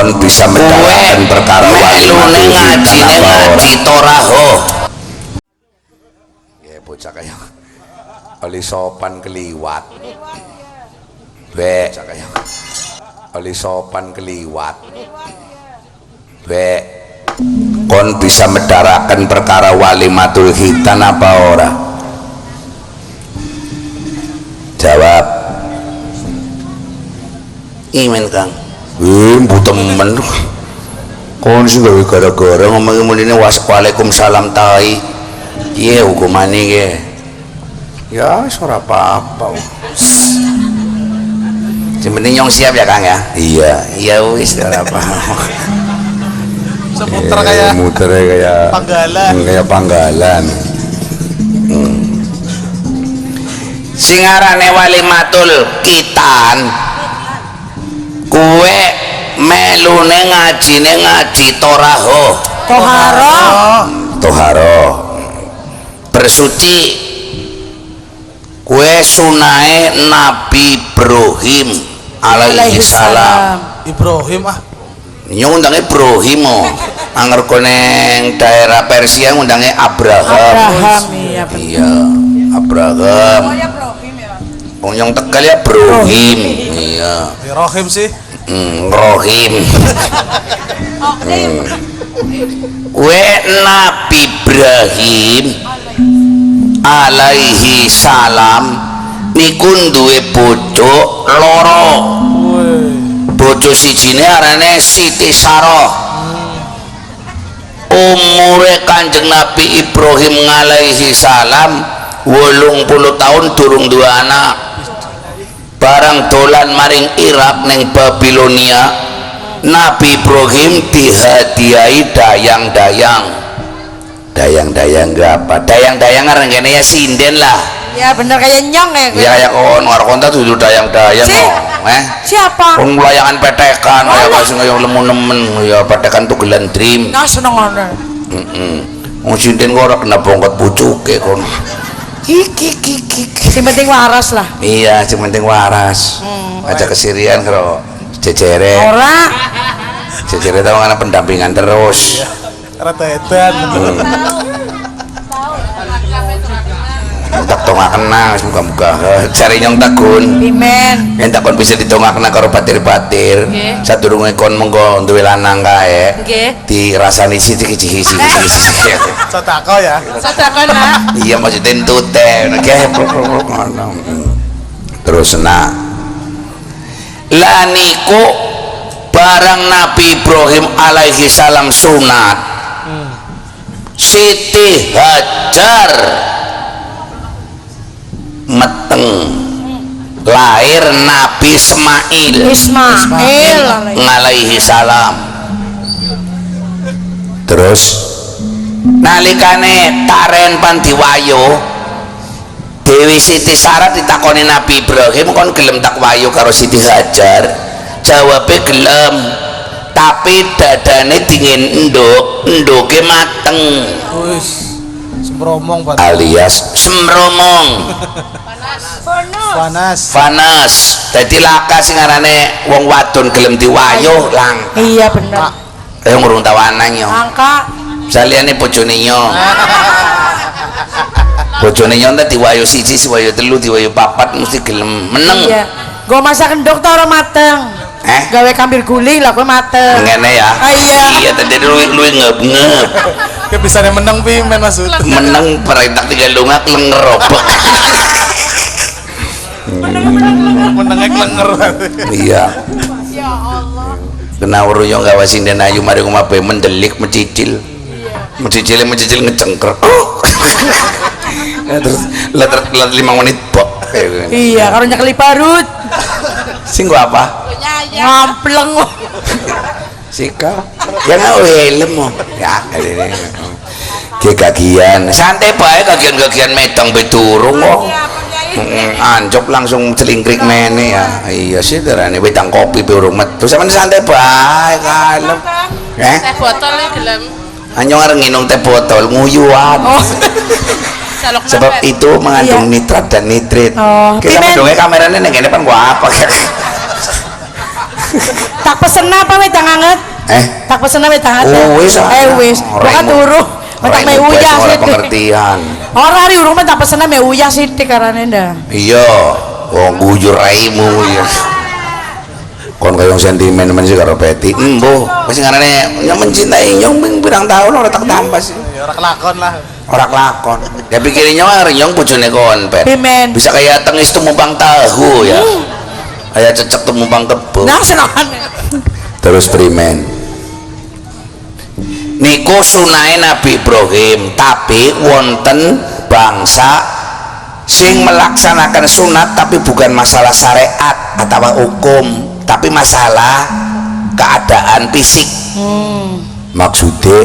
kon bisa mendapatkan perkara melune ngajine ngaji toraho ya bocah kaya oli sopan keliwat be kaya oli sopan keliwat be kon bisa medarakan perkara walimatul khitan apa ora jawab imen kang mbu temen kon sing gawe gara-gara ngomong mrene waalaikumsalam tai piye hukumane iki ya ora apa-apa sing penting nyong siap ya kang ya iya wis ora apa-apa seputar kayak muter kayak panggalan sing arane walimatul khitan kue melune ngajine ngaji toharo bersuci kue sunae Nabi Ibrahim alaihi salam Ibrahim nyong undangnya Ibrahim angger koneng daerah Persia ngundangnya Abraham iya Abraham nyong Tegal ya Ibrahim iya Rohim sih Rohim kue Nabi Ibrahim alaihi salam niku duwe bojo loro bojo sijine arane Siti Saroh umure Kanjeng Nabi Ibrahim alaihi salam 80 tahun durung dua anak barang dolan maring Irak neng Babilonia Nabi Ibrahim dihadiahi dayang-dayang apa dayang-dayang arengene ya sinden lah ya bener kayak nyong ya kayak kon war konta tuh dayang-dayang siapa layangan petekan kayak kasih yang lemu nemen ya petekan tuh gelan dream nah seneng ana sinden kok ora kena bongkot pucuke kon sing penting waras lah iya sing penting waras aja kesirian karo jejere ora jejere tau ana pendampingan terus rata edan tak tongakna muga-muga cari nyong takun pimen yen takon bisa ditongakna karo batir-batir sadurunge kon monggo duwe lanang kae dirasani sithik-sithik sedekah ya nak iya maksudnya tute terus nak lah niku barang Nabi Ibrahim alaihi salam sunat Siti Hajar meteng lahir Nabi Ismail alaihi salam terus nalikane taren pandiwayo Dewi Siti Sarah ditakoni Nabi Ibrahim kon gelem tak wayu karo Siti Hajar jawabnya gelem tapi dadane dingin enduke mateng semromong alias semromong panas jadi laka sing arane wong wadon gelem diwayuh lang iya bener ngurung tawanan yo angka saliyane bojone nyong bojone nyong ta diwayuh siji diwayuh telu diwayuh papat mesti gelem meneng iya gua masak endok ta ora mateng gawe kambir guling lah kowe mateng ngene ya iya tadi lu ngep-ngep kayak bisa menang pi men maksud menang perintah tiga lungak lengerobok menangnya klenger iya ya Allah kena uruyong gawa sinden ayu mari rumah be mendelik mencicil ngecengker terus let 5 menit pok iya karo nyekeli parut sing gua apa ngampleng sika ya ngawelem ya gagian santai bae gagian medang beturung kok anjop langsung celingkrik mene ya iya sih terane wedang kopi urung metu sampeyan santai bae kalem teh botol gelem anyong areng nginum teh botol nguyuan sebab itu mengandung nitrat dan nitrit kita mendongnya kameranya neng kene pan gua apa Tak pesen apa wedang anget? Tak pesen apa wedang anget? Oh, wis. Wis. Kok turu. Mentak me uyah ora sithik. pengertian. Ora ri urung tak pesen me uyah sithik karane ndak. Iya, wong gujur raimu ya. Kon kaya sentimen men sih karo Peti. Mbuh, wis ngarane yang mencintai nyong pirang tahun ora tak tampas. Ya ora kelakon lah. Ora kelakon. Ya pikirin nyong bojone kon, Pet. Pimen. Bisa kayak tengis tumumpang tahu ya. Kayak cecek tumumpang kebo. Nah senapan. Terus primen. Niku sunahe Nabi Ibrahim, tapi wonten bangsa sing melaksanakan sunat tapi bukan masalah syariat atau hukum, tapi masalah keadaan fisik. Maksudnya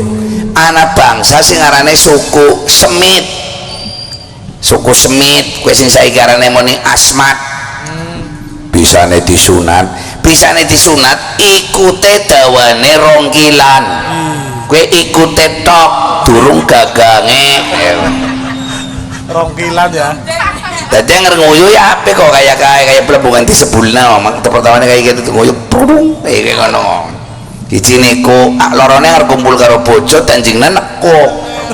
anak bangsa sing arane suku Semit, kue sing saiki arane muni Asmat, bisane disunat ikute dawane rongkilan, kue ikute tok durung gagange Rongkilan ya. Dadi yang nguyu ya apa kok kayak pelebungan di sebulna omong pertamanya kayak gitu nguyu prudung kayak ngono. Iki niku lorone arep kumpul karo bojo tanjingna nekuk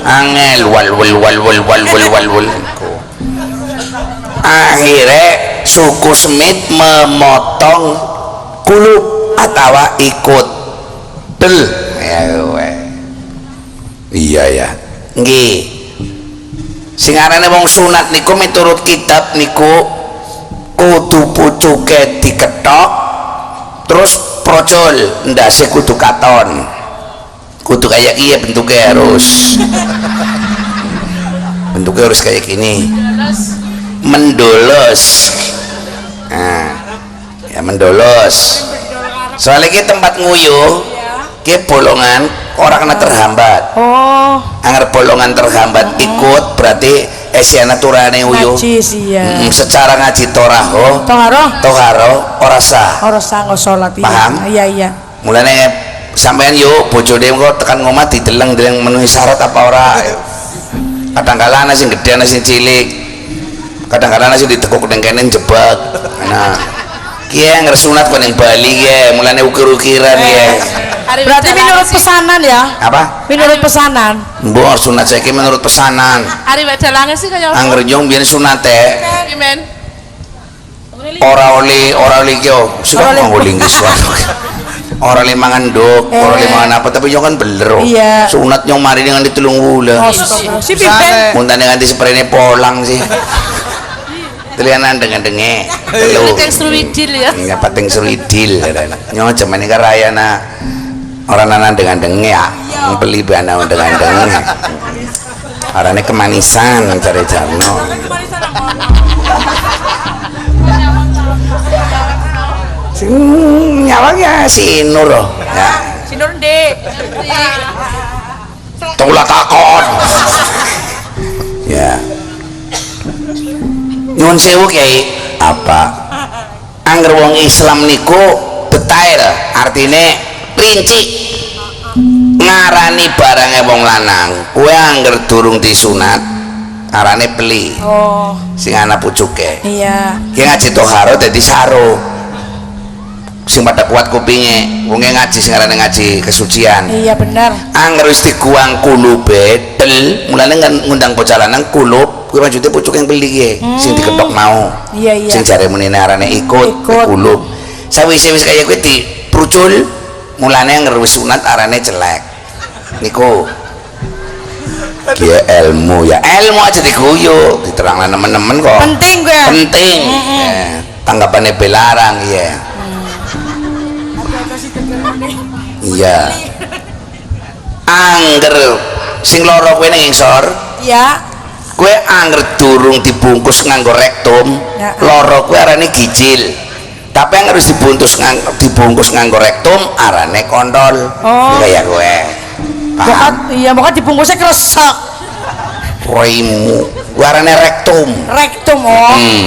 angel wal. Akhirnya suku Semit memotong kulub atau ikut del iya ya nggih sing arane wong sunat niku miturut kitab niku kudu pucuke diketok terus procol ndase kudu katon kudu kayak iya bentuknya harus kayak gini mendolos. Nah, ya mendolos. Soalnya kita tempat nguyuh, kita bolongan orang kena terhambat. Oh. Angger bolongan terhambat ikut berarti esiana turane uyuh. Secara ngaji toraho. Toharo ora sah. Ora sah sholat. Paham? Iya. Mulane sampean yuk bojo dhewe kok tekan ngomah dideleng menuhi syarat apa ora. Kadang-kala ana sing gedhe ana sing cilik. Kadang-kadang nasi ditekuk neng kenen jebak. Nah, kia ngersunat kau neng Bali kia, mulane ukir-ukiran kia. Berarti menurut pesanan ya? Apa? Menurut pesanan. Mbok sunat saya kia menurut pesanan. Ari wedalange sih kaya Angger nyong biyen sunate. Pimen. Ora oli kyo. Suka ngomong linggis wae. Ora li mangan nduk, ora li mangan apa tapi nyong kan beler. Iya. Sunat nyong mari dengan ditulung wulan. Si pipen. Muntane nganti sprene polang sih. Telianan dengan denge telu Pating Sruwidil ya. ya pating Sruwidil nyo jaman iki rayana ora nanan dengan denge ya beli bana dengan denge arane kemanisan cari jarno sing nyawanya si Nur ya Si Nur Ndek. tunggulah takon ya nyuwun sewu Kiai apa angger wong Islam niku detail artine rinci ngarani barangnya wong lanang kowe angger durung disunat arane beli sing ana pucuke Iya. ki ngaji toharo dadi saro sing pada kuat kupinge wong ngaji sing arane ngaji kesucian Iya benar. angger wis diguang kulube del mulane ngundang bocah lanang kulub kuwi maksudnya pucuk yang beli ya sing diketok mau Iya. sing jare menine arane ikut kulub sawise wis kaya kuwi diprucul mulane angger wis sunat arane jelek niku kia ilmu ya ilmu aja diguyu diterangna nemen-nemen kok Penting gue. penting tanggapannya belarang ya iya angger sing loro kowe ning ngisor Iya. kowe angger durung dibungkus nganggo rektum Ya. loro kowe arane gijil tapi angger wis dibungkus nganggo rektum arane kontol kaya kowe paham Iya, pokoknya dibungkusnya kresek. roimu kowe arane rektum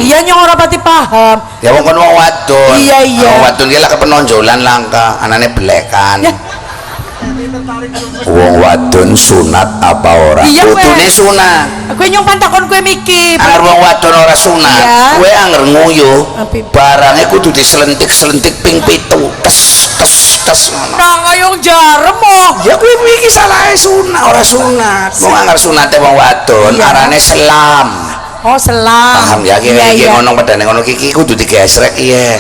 Iya nyong ora pati paham. ya wong kon wong wadon Iya. wong wadon ki lak penonjolan langka anane belekan Ya. wong wadon sunat apa ora? Iya, Kudune Weh. sunat. Kowe nyong pantakon kowe mikir. Angger wong wadon ora sunat, Iya. kowe angger nguyuh, Api. barangnya kudu diselentik-selentik ping 7. Tes ngono. Nang ayung jarem oh. Ya kowe iki salahe sunat, ora sunat. Wong angger sunate wong wadon Iya. arane selam. Oh, selam. Paham ya iki Iya, iki iya. ngono padane ngono iki kudu digesrek iya.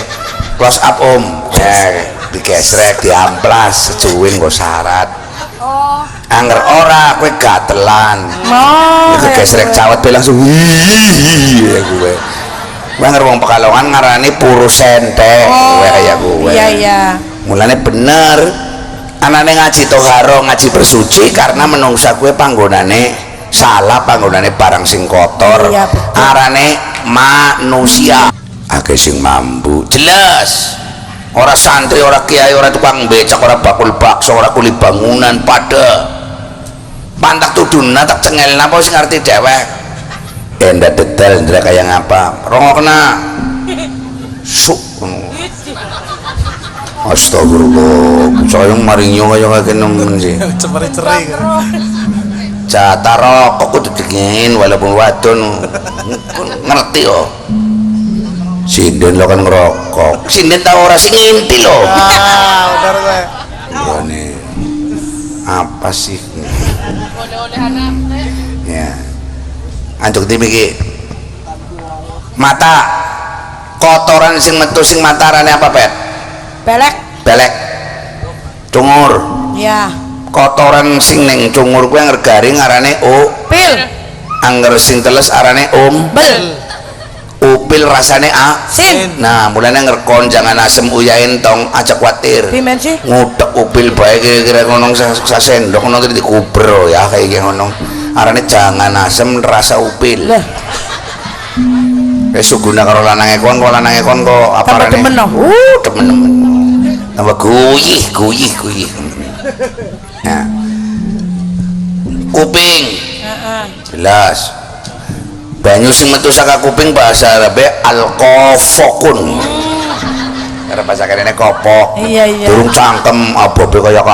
Close up Om. Ya, digesrek, diamplas, sejuwin nggo syarat. Oh. Angger ora kowe gatelan. Oh. Iku gesrek cawet be langsung ya kowe. Kowe angger wong Pekalongan ngarani puru sente, kowe kaya kowe. Iya, iya. Mulane bener anane ngaji toharo, ngaji bersuci karena menungsa kowe panggonane salah, panggonane barang sing kotor. Iya, betul. Arane manusia. Akeh sing mambu, jelas. Ora santri, ora kiai, ora tukang becak, ora bakul bakso, ora kuli bangunan pada pantak tuduna tak cengel napa sing ngerti dewek. Endah detail ndra kaya ngapa. Rongokna. Suk. Astagfirullah. Saya marinyo kaya nemen sih. Cemeri-ceri kan. Jatah rokok kudu dingin walaupun wadon ngerti oh. Sinden lo kan ngerokok. Sinden tau ora sing nginti lo. Bener gue. Ini apa sih? Oleh-oleh anak. Ya. Anjuk tim iki. Mata kotoran sing metu sing matarane apa, Pet? Belek. Belek. Cungur. Ya. Kotoran sing ning cungur kuwi anger garing arane Pil. angger sing teles arane Bel. upil rasane Sin. nah mulane ngerkon jangan asem uyain tong aja kuatir Pimen sih? ngudek upil bae kira-kira ngono sasendok ngono dikubro ya kayak gini ngono arane jangan asem rasa upil Lah, wis suguna karo lanange kon kok apa tambah arane demen no. demen tambah guyih nah kuping jelas banyu sing metu saka kuping bahasa Arabe alqafakun karena bahasa kene kopok Iya, iya. durung cangkem abobe kaya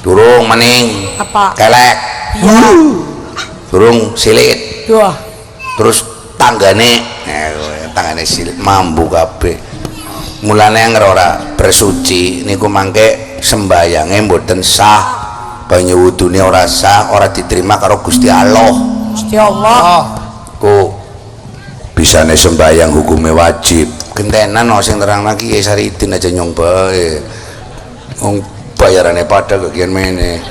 durung maning Apa? kelek Iya. durung silit Dua. terus tanggane silit mambu kabeh mulane yang ora bersuci niku mangke sembayange mboten sah banyu wudune ora sah ora diterima karo Gusti Allah. Gusti Allah. Ku bisane sembayang hukumnya wajib gentenan no sing terang lagi Kiai Saridin aja nyong bae wong bayarannya pada kegian mene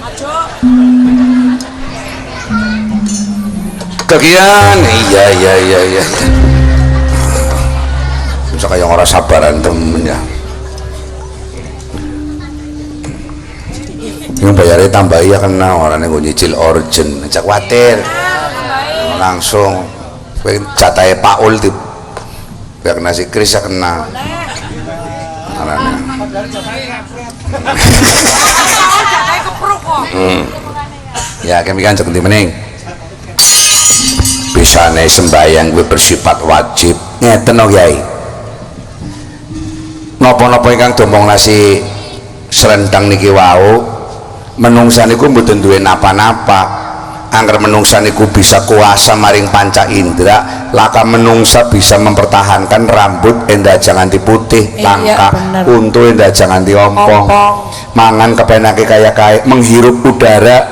kegian iya bisa kayak orang sabaran temen ya ini bayarnya tambah iya kena orangnya gue nyicil origin aja khawatir langsung jatahnya Pak Ul di biar kena si Kris ya kena ya kami kan seperti mening bisa nih sembahyang gue bersifat wajib ngeten no Kiai nopo-nopo ingkang domong nasi serendang niki wau menungsa niku mboten duwe napa-napa angger menungsa niku bisa kuasa maring panca indera laka menungsa bisa mempertahankan rambut endah jangan diputih langka untu endah jangan diompong mangan kepenake kaya menghirup udara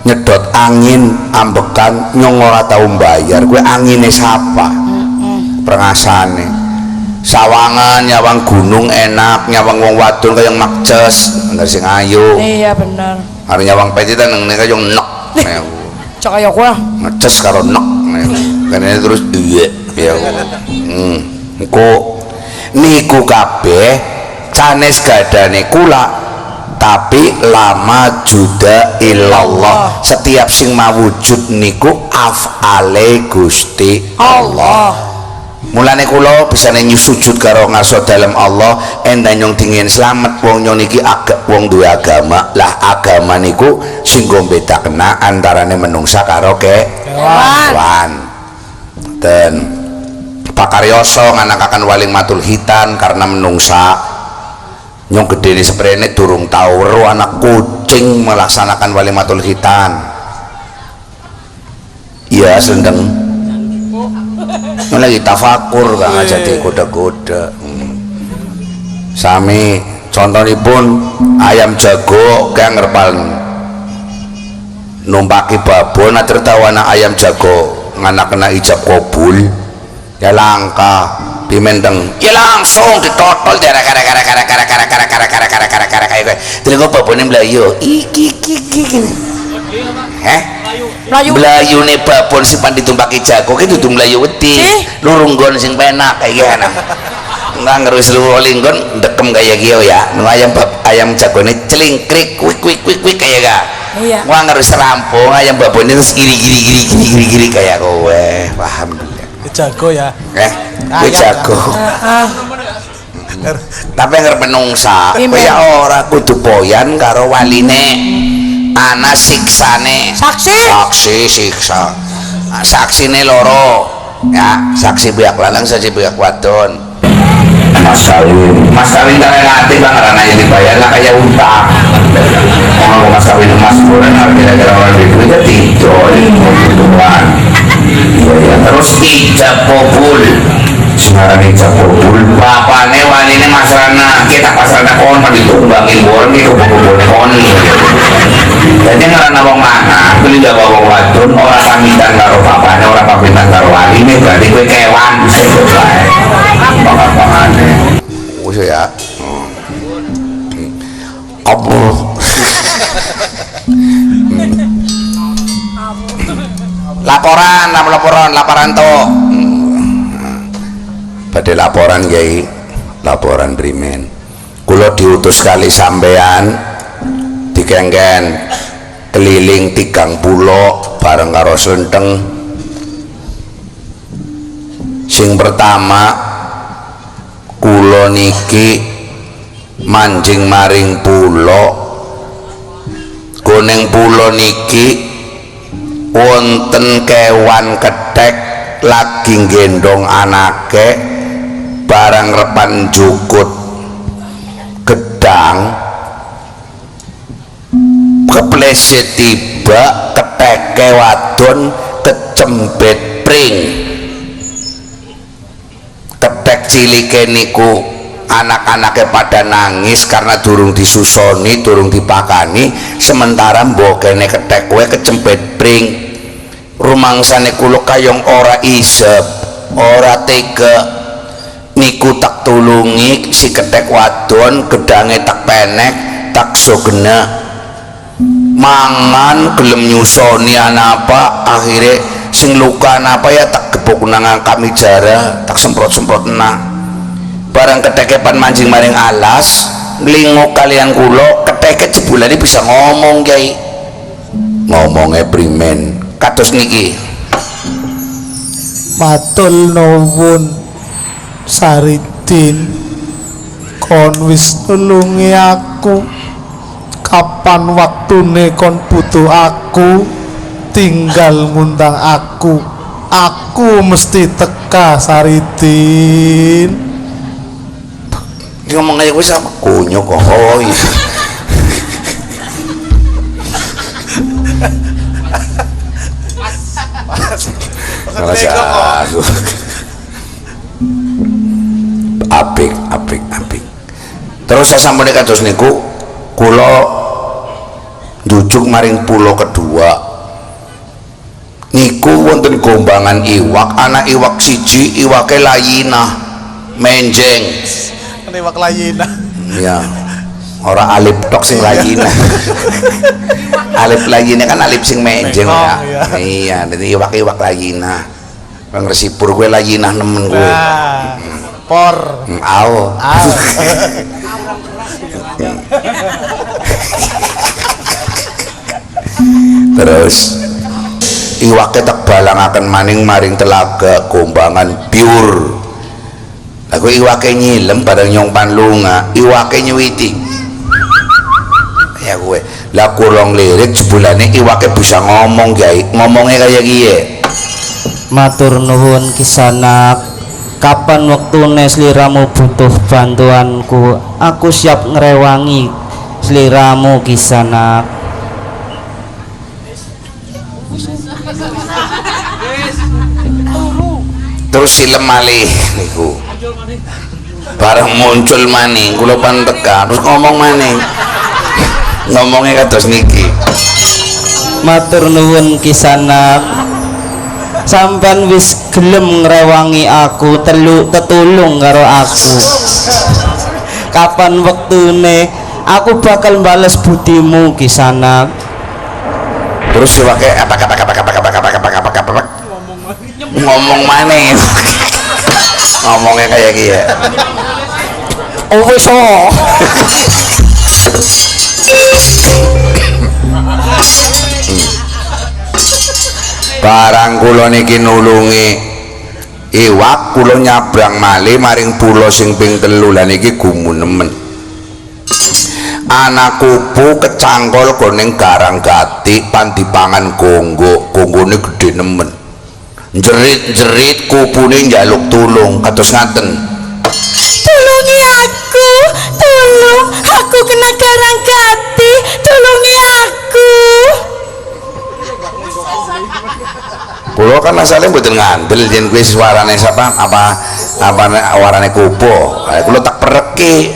nyedot angin ambekan nyong ora tau bayar gue angine sapa prengasane sawangan nyawang gunung enak nyawang wong wadon kaya makces bener sing ayu Iya bener. hari nyawang petitan neng kaya nek Cok kaya gua. ngeces karo nek karena terus iya ya niku kabeh canes gadane kula tapi lama juda illallah setiap sing mawujud niku af'ale Gusti Allah mulane kula bisa nyu sujud karo ngaso dalam Allah endah nyong dingin selamat wong nyong niki agak wong duwe agama lah agama niku sing beda kena antarane menungsa karo kewan dan pakaryoso nganakaken waling matul hitan karena menungsa nyong gede di seprene durung tau weruh anak kucing melaksanakan walimatul khitan. Iya sendeng lagi tafakur kang jadi goda-goda. Sami contohipun ayam jago kang ngerpal numpaki babon anak ayam jago nganak kena ijab kabul ya langka pimenteng ya langsung ditotol gara-gara telinga babone mlayu iki melayu nih babon simpan ditumpaki jago ki dudu melayu wedi lurunggon sing penak kayak gana nggak ngerus linggon dekem kayak gitu ya nu ayam jago ini celingkrik kwik kayak ga iya nggak ngerus rampung ayam babon ini terus giri kayak kowe paham jago ya gue jago tapi ngerep menungsa kaya ora kudu poyan karo waline ana siksane saksi siksa saksine loro ya saksi pihak lanang saksi pihak wadon mas kawin karena bang karena ini bayar lah kayak utang kalau mas kawin mas bulan kira-kira orang duitnya tidur kebutuhan ya terus ijab kabul sekarang ijab kabul bapaknya wanine mas Rana kita pas Rana kon ditumbangin borong itu buku-buku kon jadi ngerana wong mana beli jawa wong wadon orang pamitan karo bapaknya orang pamitan karo waline berarti gue kewan sebut baik banget-bangetnya usia ya kabul laporan tuh pada laporan Kiai laporan primen kula diutus kali sampean dikengken keliling 30 bareng karo Slenteng sing pertama kula niki manjing maring pulo kuning pulo niki wonten kewan kethek lagi gendong anake barang repan jukut gedang kepleset tiba keteke wadon kecembet pring ketek cilike niku anak-anaknya pada nangis karena durung disusoni durung dipakani sementara mbokene ketek kowe kecembet pring rumangsane kula kayong ora isep ora tega niku tak tulungi si ketek wadon gedange tak penek tak sogena mangan gelem nyusoni apa akhirnya sing luka apa ya tak gebuk nang kami jara tak semprot-semprot nah barang ketekepan mancing maring alas nglinguk kalian kulo keteke jebulane bisa ngomong Kiai ngomongnya primen kados niki matul nuwun Saridin kon wis nulungi aku kapan waktune kon butuh aku tinggal ngundang aku mesti teka Saridin ngomong aja gue sama kunyuk kok oh iya kalau jago apik terus saya sampai kados niku kulo njujuk maring pulau kedua niku wonten gombangan iwak anak iwak siji iwake layinah menjeng iwak layina ya ora alip tok sing layinah alip layinah kan alip sing menjeng ya iya jadi iwak layinah bang resipur gue layinah nemen gue por au terus iwake tak balangaken maning maring telaga gombangan pure aku iwake nyilem bareng nyongpan lunga iwake nyuwiti ya gue lah kurang lirik jebulane iwake bisa ngomong Kiai ngomongnya kayak gini matur nuwun kisanak Kapan wektune sliramu butuh bantuanku, aku siap ngrewangi sliramu Kisanak. Terus silem malih niku bareng muncul maning kula pan teka terus ngomong maning ngomongnya kados niki. Matur nuwun Kisanak, sampean wis gelem ngrewangi aku, tetulung karo aku. Kapan wektune aku bakal bales budimu Kisanak. Terus si wake apa ngomong maning ngomongnya kayak gini ya. Oh wis barang kula niki nulungi iwak kula nyabrang malih maring pulau sing ping 3 lan iki gumunemen anak kupu kecangkol goning garang gati pandipangan gonggone gede nemen jerit-jerit kupune njaluk tulung kados ngaten. Tulungi aku kena garang gati, tulungi aku. Kulo kan asalnya mboten ngandel yen kuwi suarane sapa apa warane kupo. Kulo tak pereki.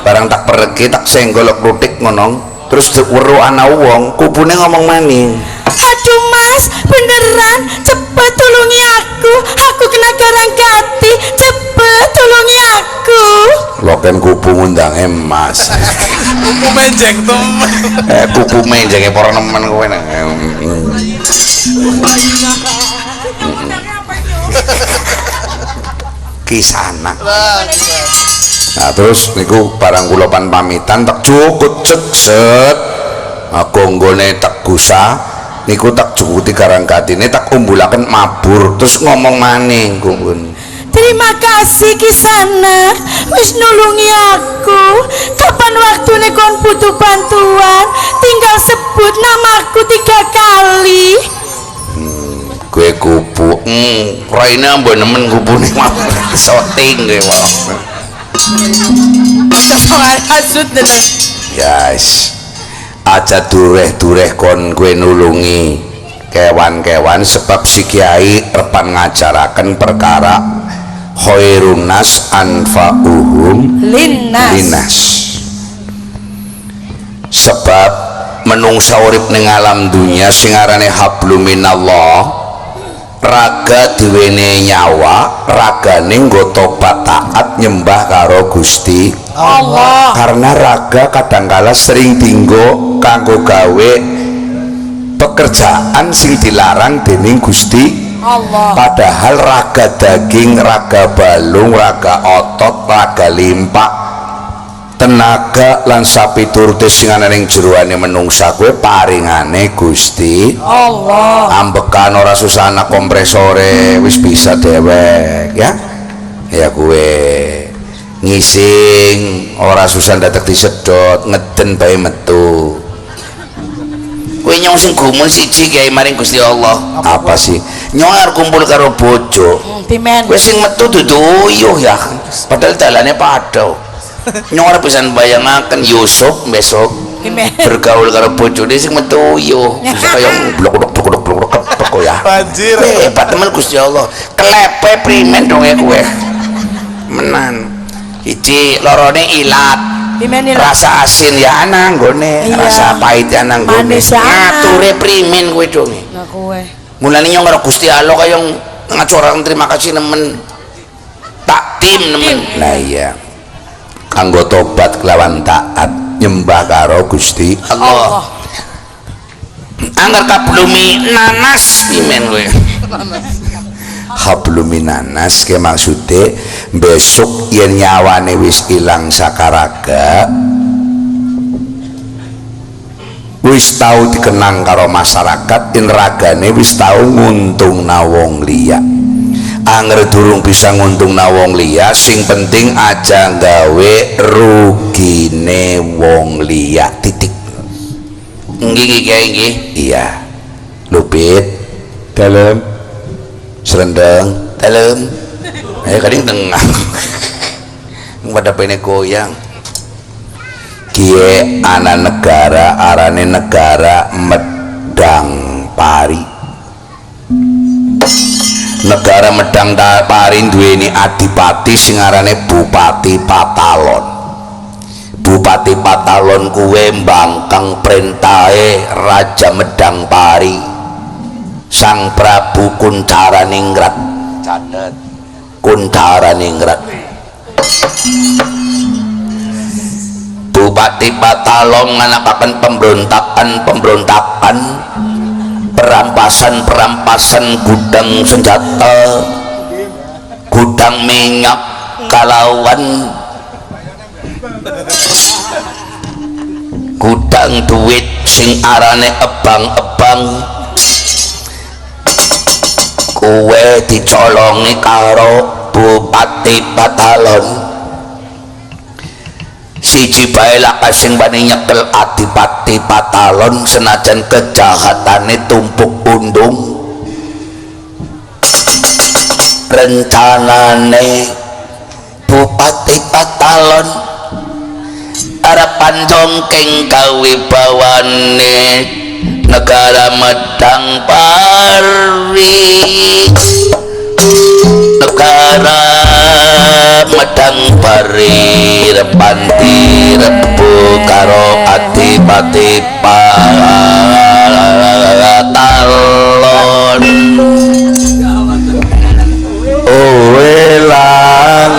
Barang tak pereki tak senggol kluthik ngono. Terus weruh ana wong, kupune ngomong maning. Aduh Mas, beneran, cepet tulungi aku kena garang gati, cepet tulungi aku. Loken kupu ngundang Mas. Kupu menjeng tuh. Kupu menjenge para nemen kowe. Kisanak. Nah terus niku barang kula pan pamitan tak cukut set gonggone tak gusa niku tak jukuti garang gatine tak umbulaken mabur terus ngomong maning kumpun. Terima kasih Kisanak wis nulungi aku. Kapan waktune kon butuh bantuan tinggal sebut namaku 3 kali. Gue kupu raine ambon nemen kupune soting gue wae. Hasud tenan. Guys aja dureh-dureh kon gue nulungi kewan-kewan sebab si kiai repan ngajaraken perkara khairun nas anfa'uhum linnas. Sebab menungsa urip ning alam dunya sing arane hablum minallah raga diwene nyawa ragane nggo tobat taat nyembah karo Gusti Allah. Karena raga kadangkala sering dinggo kanggo gawe pekerjaan sing dilarang dening Gusti Allah. padahal raga daging, raga balung, raga otot, raga limpak tenaga lan sapiturute sing ana ning jeroane menungsa kuwi paringane Gusti Allah. ambekan ora susah anak kompresore wis bisa dewek ya kuwe ngising ora susah dadak disedot ngeden bae metu kuwi nyong sing gumun siji kiai maring Gusti Allah apa sih nyong arep kumpul karo bojo Pimen. kuwi sing metu dudu uyuh ya padahal dalane padha nyong ora pisan bayangaken Yusuf besok bergaul karo bojone sing metu uyuh bisa kaya blok-blok ya Banjir. hebat temen Gusti Allah klepe primen dong ya kowe menan iki lorone ilat rasa asin ya ana nggone rasa pahit ya ana nggone ngature primen kowe dong Nah kowe mulane nyong karo Gusti Allah kaya ngacoran terima kasih nemen taktim nemen lah iya kanggo tobat kelawan taat nyembah karo Gusti Allah. Angger kablumi nanas pimen kowe. Hablumi nanas ke maksude besok yen nyawane wis ilang sakaraga wis tau dikenang karo masyarakat yen ragane wis tau nguntungna wong liya. Angger durung bisa nguntungna wong liya sing penting aja gawe rugine wong liya titik. Nggih nggih iya lupit dalam serendeng dalam ayo kadang tengah pada pene goyang kie anak negara arane negara Medang Pari. Negara Medang Pari duweni adipati sing arane Bupati Patalon. Bupati Patalon kuwe mbangkang perintahe Raja Medang Pari Sang Prabu Kuncaraningrat. Catet Kuncaraningrat. Bupati Patalon nganakaken pemberontakan perampasan gudang senjata, gudang minyak kalawan gudang duit sing arane ebang-ebang kuwe dicolongi karo Bupati Patalon. Siji bae lakas sing bani nyekel adipati Patalon senajan kejahatane tumpuk undung. Rencanane Bupati Patalon harapan dongkeng kawibawane negara Medang Pari. Negara Medang Pari repanti rebu karo adipati Patalon. Welang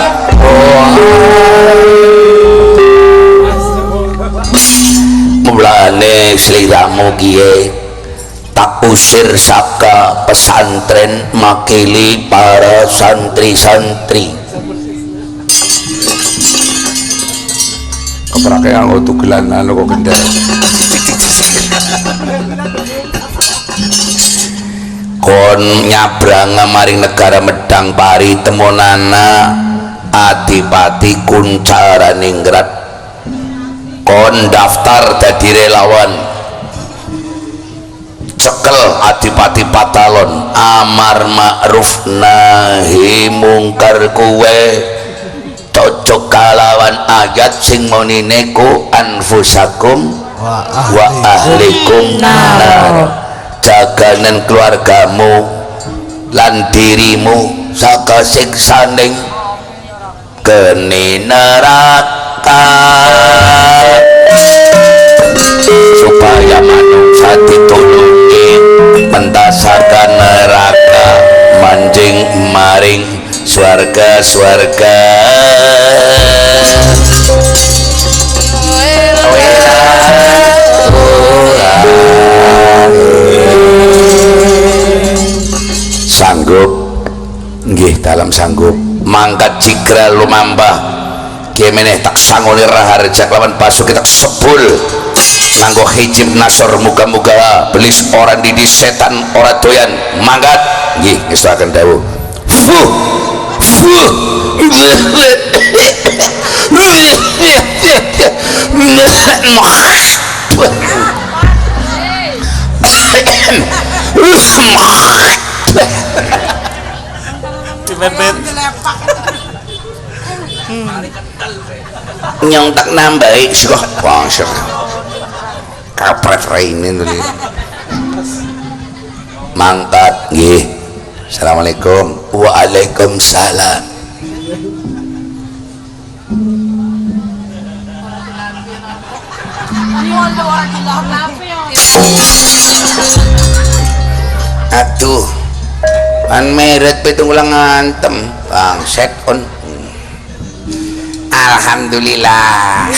mulane sliramu kiye tak usir saka pesantren makili para santri-santri. Keprake aku tugelan anu kok gendel. Kon nyabrang maring negara Medang Pari temonana adipati Kuncaraningrat. Kon daftar dadi relawan cekel adipati Patalon amar ma'ruf nahi mungkar kuwe cocok kalawan ayat sing monine ku anfusakum wa ahlikum nar. Jaganan keluargamu lan dirimu saka siksaning geni neraka supaya manungsa ditulungi mentasakan neraka manjing maring swarga-swarga. Sanggup nggih dalam sanggup mangkat jigra lumambah kemeneh tak sangoni raharja lawan basuki tak sebul nganggo hijib nasor muga-muga belis orang didi setan ora doyan mangkat nggih ngestuaken dawuh nyong tak nambahi sih kok bangsa kapret raine tadi mangkat nggih. Assalamualaikum. Waalaikumsalam. Aduh an meret pitung ulang ngantem bang set on. Alhamdulillah.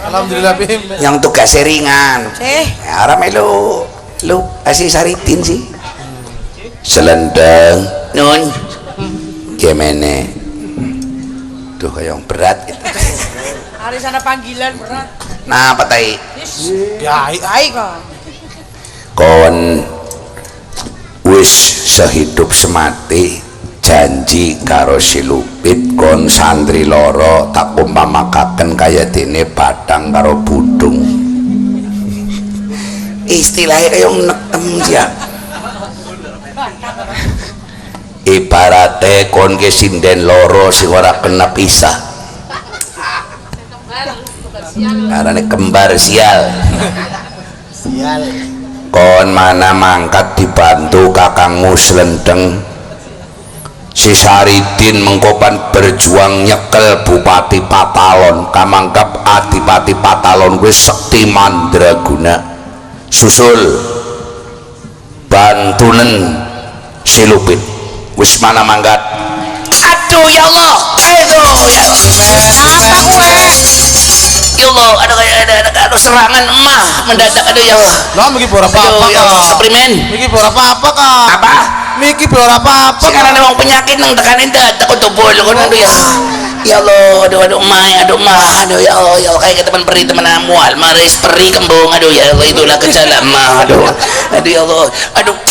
Alhamdulillah bim. Yang tugasnya ringan. Ya, orang melu lu kasih saritin sih. Selendang nun gimana? Tuh kayak yang berat gitu. Hari sana panggilan berat. Nah, apa tai? Ai kok. Kon wis sehidup semati janji karo si Lupit kon santri loro tak umpamakaken kaya dene batang karo budung. Istilahnya kayak nekem ya. ibarate kon ke sinden loro sing ora kena pisah karena kembar sial kon mana mangkat dibantu kakangmu Slendeng si Saridin mengkopan berjuang nyekel Bupati Patalon kamangkap Adipati Patalon gue sekti mandraguna susul bantunen si Lupit wis mana mangkat aduh ya Allah aduh ya Allah apa gue ya Allah ada serangan emah mendadak aduh ya Allah lo miki berapa apa kak suplemen miki berapa apa kak apa miki berapa apa sekarang emang penyakit nang tekanin dadak untuk bolu kan aduh ya Allah aduh mah aduh ya Allah kayak teman peri teman amual maris peri kembung aduh ya Allah itulah gejala mah aduh ya Allah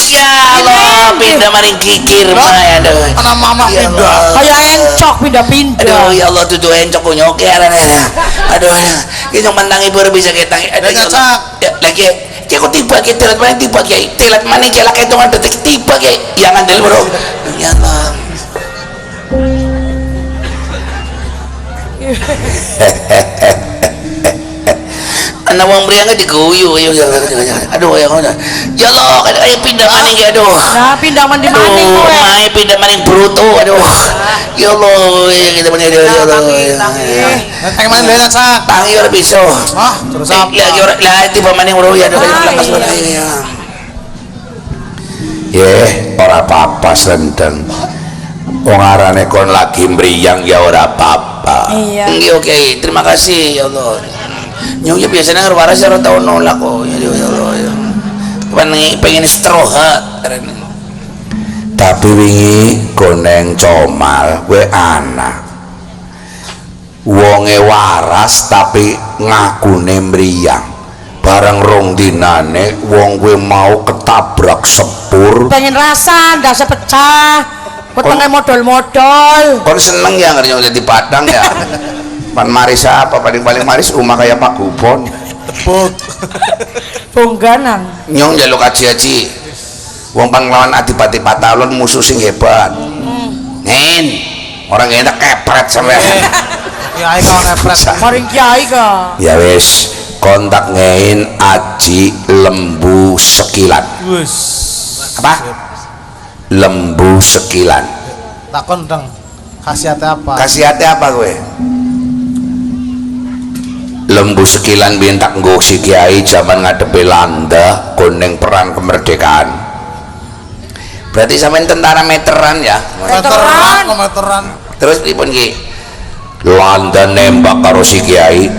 ya Allah pindah maring kikir mah aduh anak mama pindah kayak encok pindah-pindah aduh ya Allah tuh encok nyoke aduh ini yang menang ibu bisa kita aduh ya Allah lagi aku tiba kita telat mana jalan itu ada tiba yang andel bro ya Allah anak wong priang diguyu aduh ya Allah kayak pindah maning aduh nah pindah maning main pindah maning bruto aduh ya Allah kita maning ya Allah kayak mana dia sak tangi ora bisa terus apa lagi ora lah tiba maning bro ya aduh lekas ya ora apa-apa Slendeng wong arane kon lagi mriyang ya ora apa-apa iya oke terima kasih ya Allah nyonya biasanya ngerwaras ya tau nolak kok ya Allah pengen istirahat tapi wingi koneng comal gue anak wonge waras tapi ngakune mriyang barang rong dinane wong gue mau ketabrak sepur pengen rasa ndak sepecah potongnya modal-modal kon seneng ya ngerti jadi Padang ya pan maris apa paling maris umah kayak Pak Gubon tepuk bongganan nyong jaluk aji wong panglawan Adipati Patalon musuh sing hebat nen orang enak kepret sampe kiai kalau ngepret maring kiai ka ya wis kontak ngein Aji Lembu Sekilan wis apa Lembu Sekilan takon dong khasiatnya apa gue Lembu Sekilan bintak nggo si kiai zaman ngadepi Belanda kuning perang kemerdekaan berarti sampean tentara meteran ya meteran terus pripun ki Landa nembak karo si kiai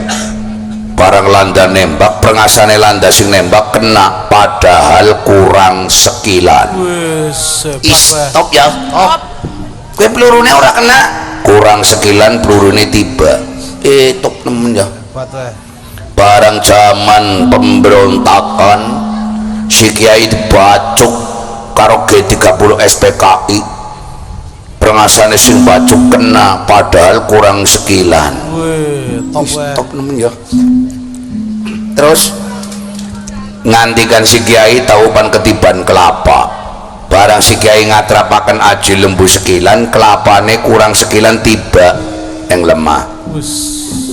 barang Landa nembak pengasane Landa sing nembak kena padahal kurang sekilan wis stop ya gue pelurune ora kena kurang sekilan pelurune tiba top nemen ya barang zaman pemberontakan si kiai dibacuk karo G30 SPKI pengasane sing bacuk kena padahal kurang sekilan top nemen ya terus ngantikan si kiai taupan ketiban kelapa barang si kiai ngatrapaken Aji Lembu Sekilan kelapane kurang sekilan tiba yang lemah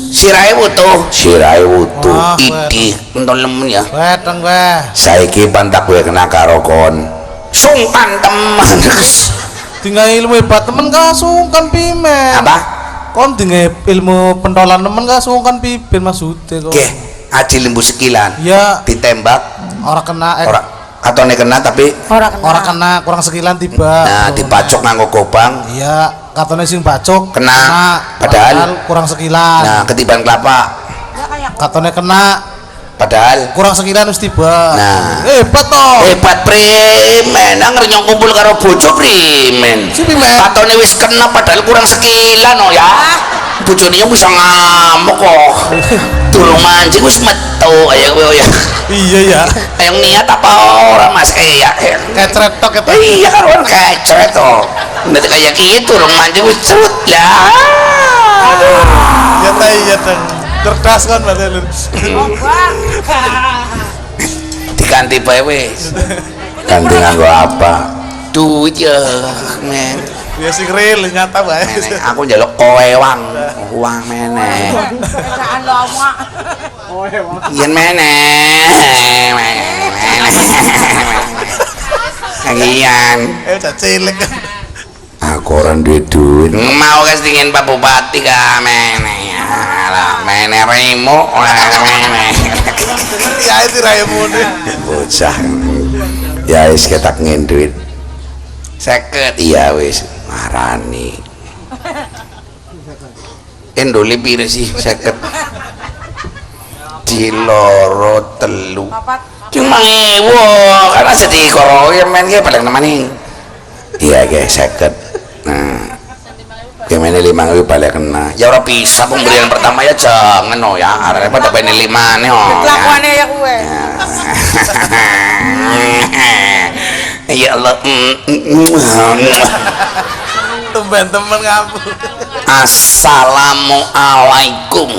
sirai wutuh idih enton lemen ya weteng gue saiki pantak gue kena karokon sungkan teman tinggal ilmu hebat temen gak sungkan pimen apa? kon tinggal ilmu pentolan temen gak sungkan pimen maksudnya kok oke Aji Lembu Sekilan ya ditembak orang kena katone kena tapi orang kena kurang sekilan tiba nah dipacok nganggo kopang iya katone sing bacok kena padahal kurang sekilan nah ketiban kelapa katone kena padahal kurang sekilan wis tiba nah hebat toh hebat primen anger nyong kumpul karo bojo primen si pimen katone wis kena padahal kurang sekilan oh ya bojone bisa ngamuk kok durung mancing wis metu ayo kowe ya iya ya ayo niat apa ora Mas ya kecret tok eta iya kan kecret toh nek kayak gitu durung mancing wis cerut lah ya ta iya teng cerdas kan padahal diganti bae wis ganti nganggo apa duit ya men. Ya sing real nyata bae. Meneh aku njaluk kowe uang meneh. Pekerjaan lama. Yen meneh. Kagian. Cilik. Aku orang duit mau kas dingin Pak Bupati ka meneh. Alah meneh remo meneh. Ya itu Raymond. Bocah. Ya wis ketak ngin duit. 50 iya wis marani. Endole pire sih 50? Di loro telu. Cuma ngewo karena sedih koro ya men ge paling nemani. Iya ge 50. Nah. Gimana 5.000 balik kena. Ya ora bisa pemberian pertama ya jangan no ya. Arep dapat 5 nih oh. Kelakuane ya kowe. Ya Allah. Teman-teman kamu. Assalamualaikum.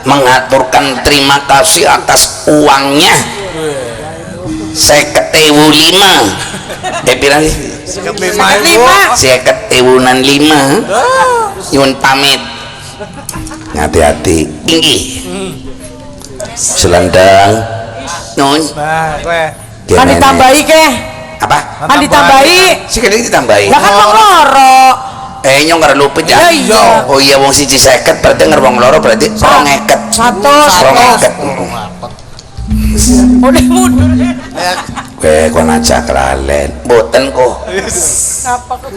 Mengaturkan terima kasih atas uangnya. 50.000. Pirang sih? 50.000 nyuwun pamit. Hati-hati. Inggih. Selendang. Nun. Nah, kowe. Kan ditambahi ke? Apa? Kan ditambahi. Sekali ditambahi. Lah kan wong loro. Nyong nggak lupit ya. Iya. Oh iya wong siji 50 berarti ngerbong loro berarti 2.000. 100. Udah mundur. Kowe kon aja kelalen. Mboten kok. Apa kok?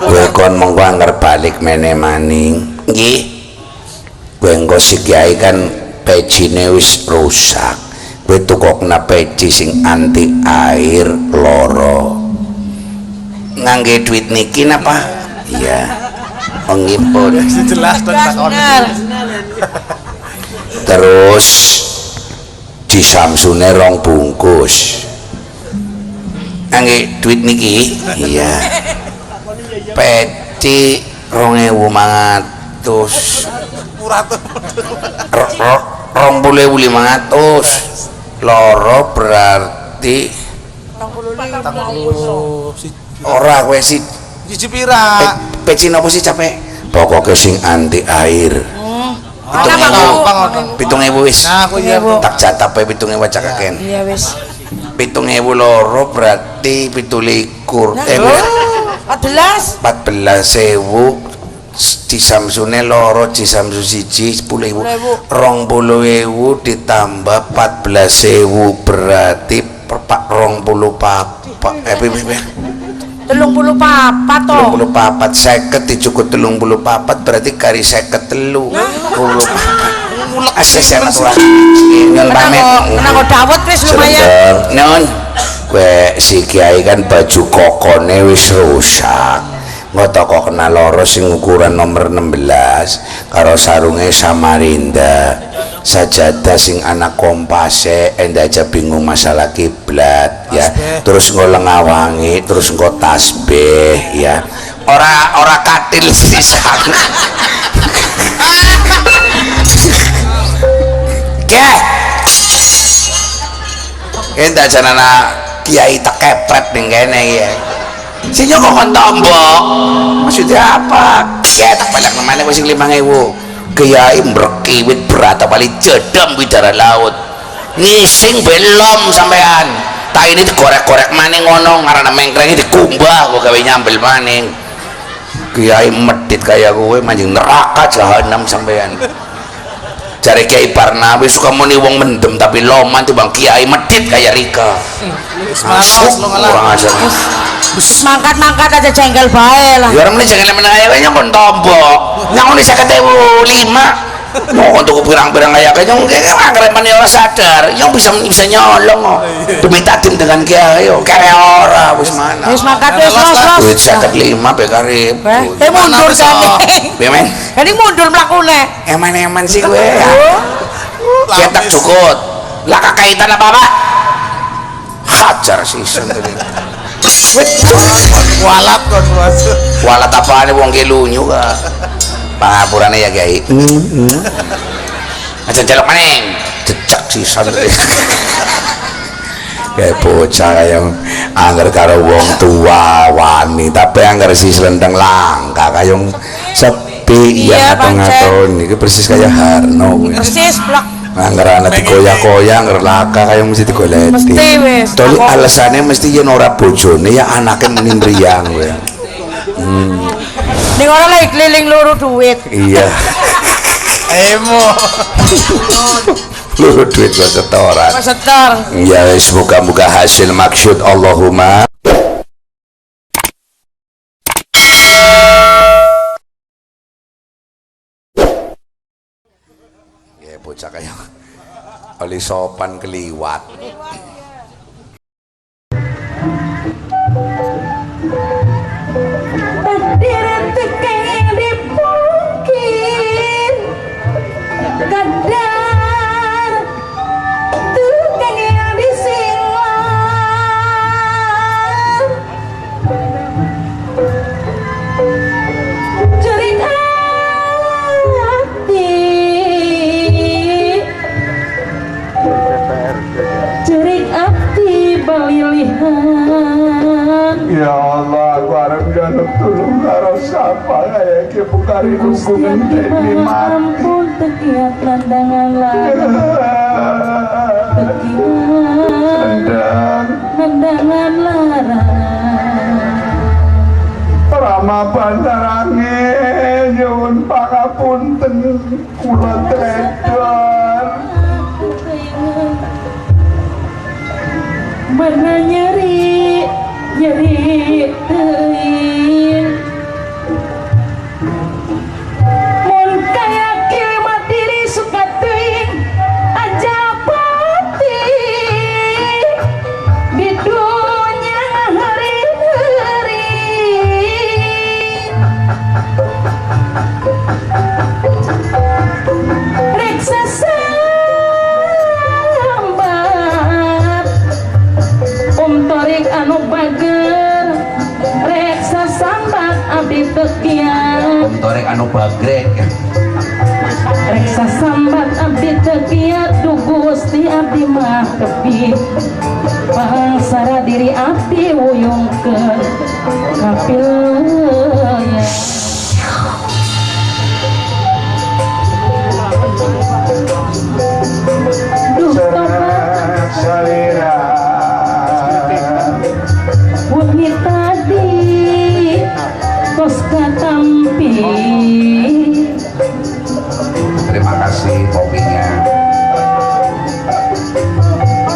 Kowe kon monggo angger balik meneh maning. Nggih. Kowe engko si Kiai kan pecine wis rusak. Kowe tukokna peci sing anti air loro. Ngangge duit niki napa? Iya. Pengimpun. Jelas dan takon. Terus di Samsune 2 bungkus. Ngangge duit niki? Iya. Peci 2.500. Murah tuh. 20.500 loro berarti ora kowe sih Siji pira? peci nopo sih capek pokoknya sing anti air. 7.000 wis. Nah, aku iya tak jatah pe 7.000 cakaken. Iya wis. 7.000 loro berarti 17. 14. 14.000 di Samsune loro di Samsu siji 10.000 20.000 ditambah 14.000 berarti per 34 toh. 34 50 dijukut 34 berarti kari 53 asesena tuh nyon pamit Kenapa Dawud wis lumayan. non kowe si Kiai kan baju kokone wis rusak toko kena loro sing ukuran nomor 16 karo sarunge Samarinda sajadah sing anak kompase enda aja bingung masalah kiblat ya terus ngoleng awangi terus engko tasbih ya ora katil sisan ke enda janana kiai tekepret ning kene ya sing kok kon tombok maksudnya apa ya tak banyak namanya wis 5.000 kiai mrekiwit berat paling jedam bidara laut ngising belum sampean tak ini digorek-gorek maning ngono ngarana mengkrenge dikumbah kok gawe nyambel maning kiai medit kaya kowe manjing neraka jahanam sampean jare Kiai Barnawi suka muni wong mendem tapi loman tuh bang kiai medit kaya Rika orang aja Mangkat aja jengkel bae lah. ya orang ini jengkel meneng aja kayaknya kon tombok nyang ini 50.000 mau untuk pirang-pirang kayak kayaknya anggaran orang sadar yang bisa nyolong kok demi tadim dengan kiai kere ora wis mana Wis mangkat wis los. duit 55 be karib Mundur kan. bemen Jadi mundur mlakune. eman sih gue cetak cukut lah kakaitan apa hajar sih tadi walat kon bos. walat apaan wong kelunyu ka pangapurane ya Kiai aja jaluk maning jejak sih tadi kayak bocah yang angger karo wong tua wani tapi angger si selendang langka kayong sepi Iya, yang ngaton-ngaton ini persis kayak Harno persis blak angger anak dikoyak-koyak angger laka kayong mesti digoleti mesti wis tol alasannya mesti yen ora bojone ya anaknya menin riang ya ning ora lagi keliling loro duit iya emo lu duit gua setoran kok setor ya semoga-moga hasil maksud Allahumma ya bocah kayak oli sopan keliwat Ya Allah, aku harap jaluk tulung karo sapa kayak ke bukari nunggu ngenteni mati. ampun tekiat nandangan lara Sendang nandangan lara Rama bandarange nyuwun pangapunten kula tredor. mana nyeri teuing mun kaya kieu mah diri suka teuing aja pati di dunya hari-hari rek sasambat torik anu bager rek sasambat abdi tekiat torek anu bagrek rek sasambat abdi tekiat du Gusti abdi mah tepi pangsara diri abdi wuyungkeun kapileuya duh tobat Salira wengi tadi tos katampi terima kasih kopinya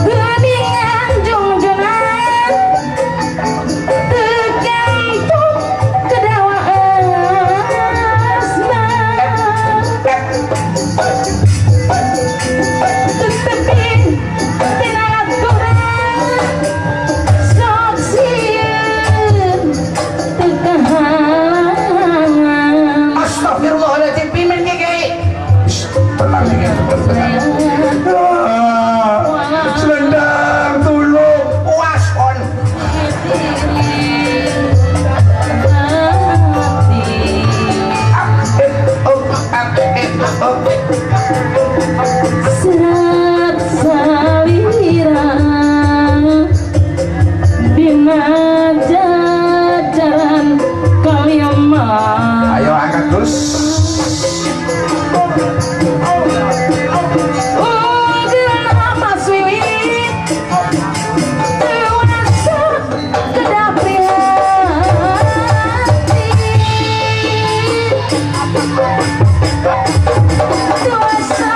geningan jungjunan tegantung kedawaan asma tetepin tina aturan sok sieun teu kahalangan astagfirullahaladzim pimen kiki tenang nih tenang Selendang tulung puas on serat salira dina jajaran kaliama ayo angkat terus mas wiwit dewasa kedapi hati dewasa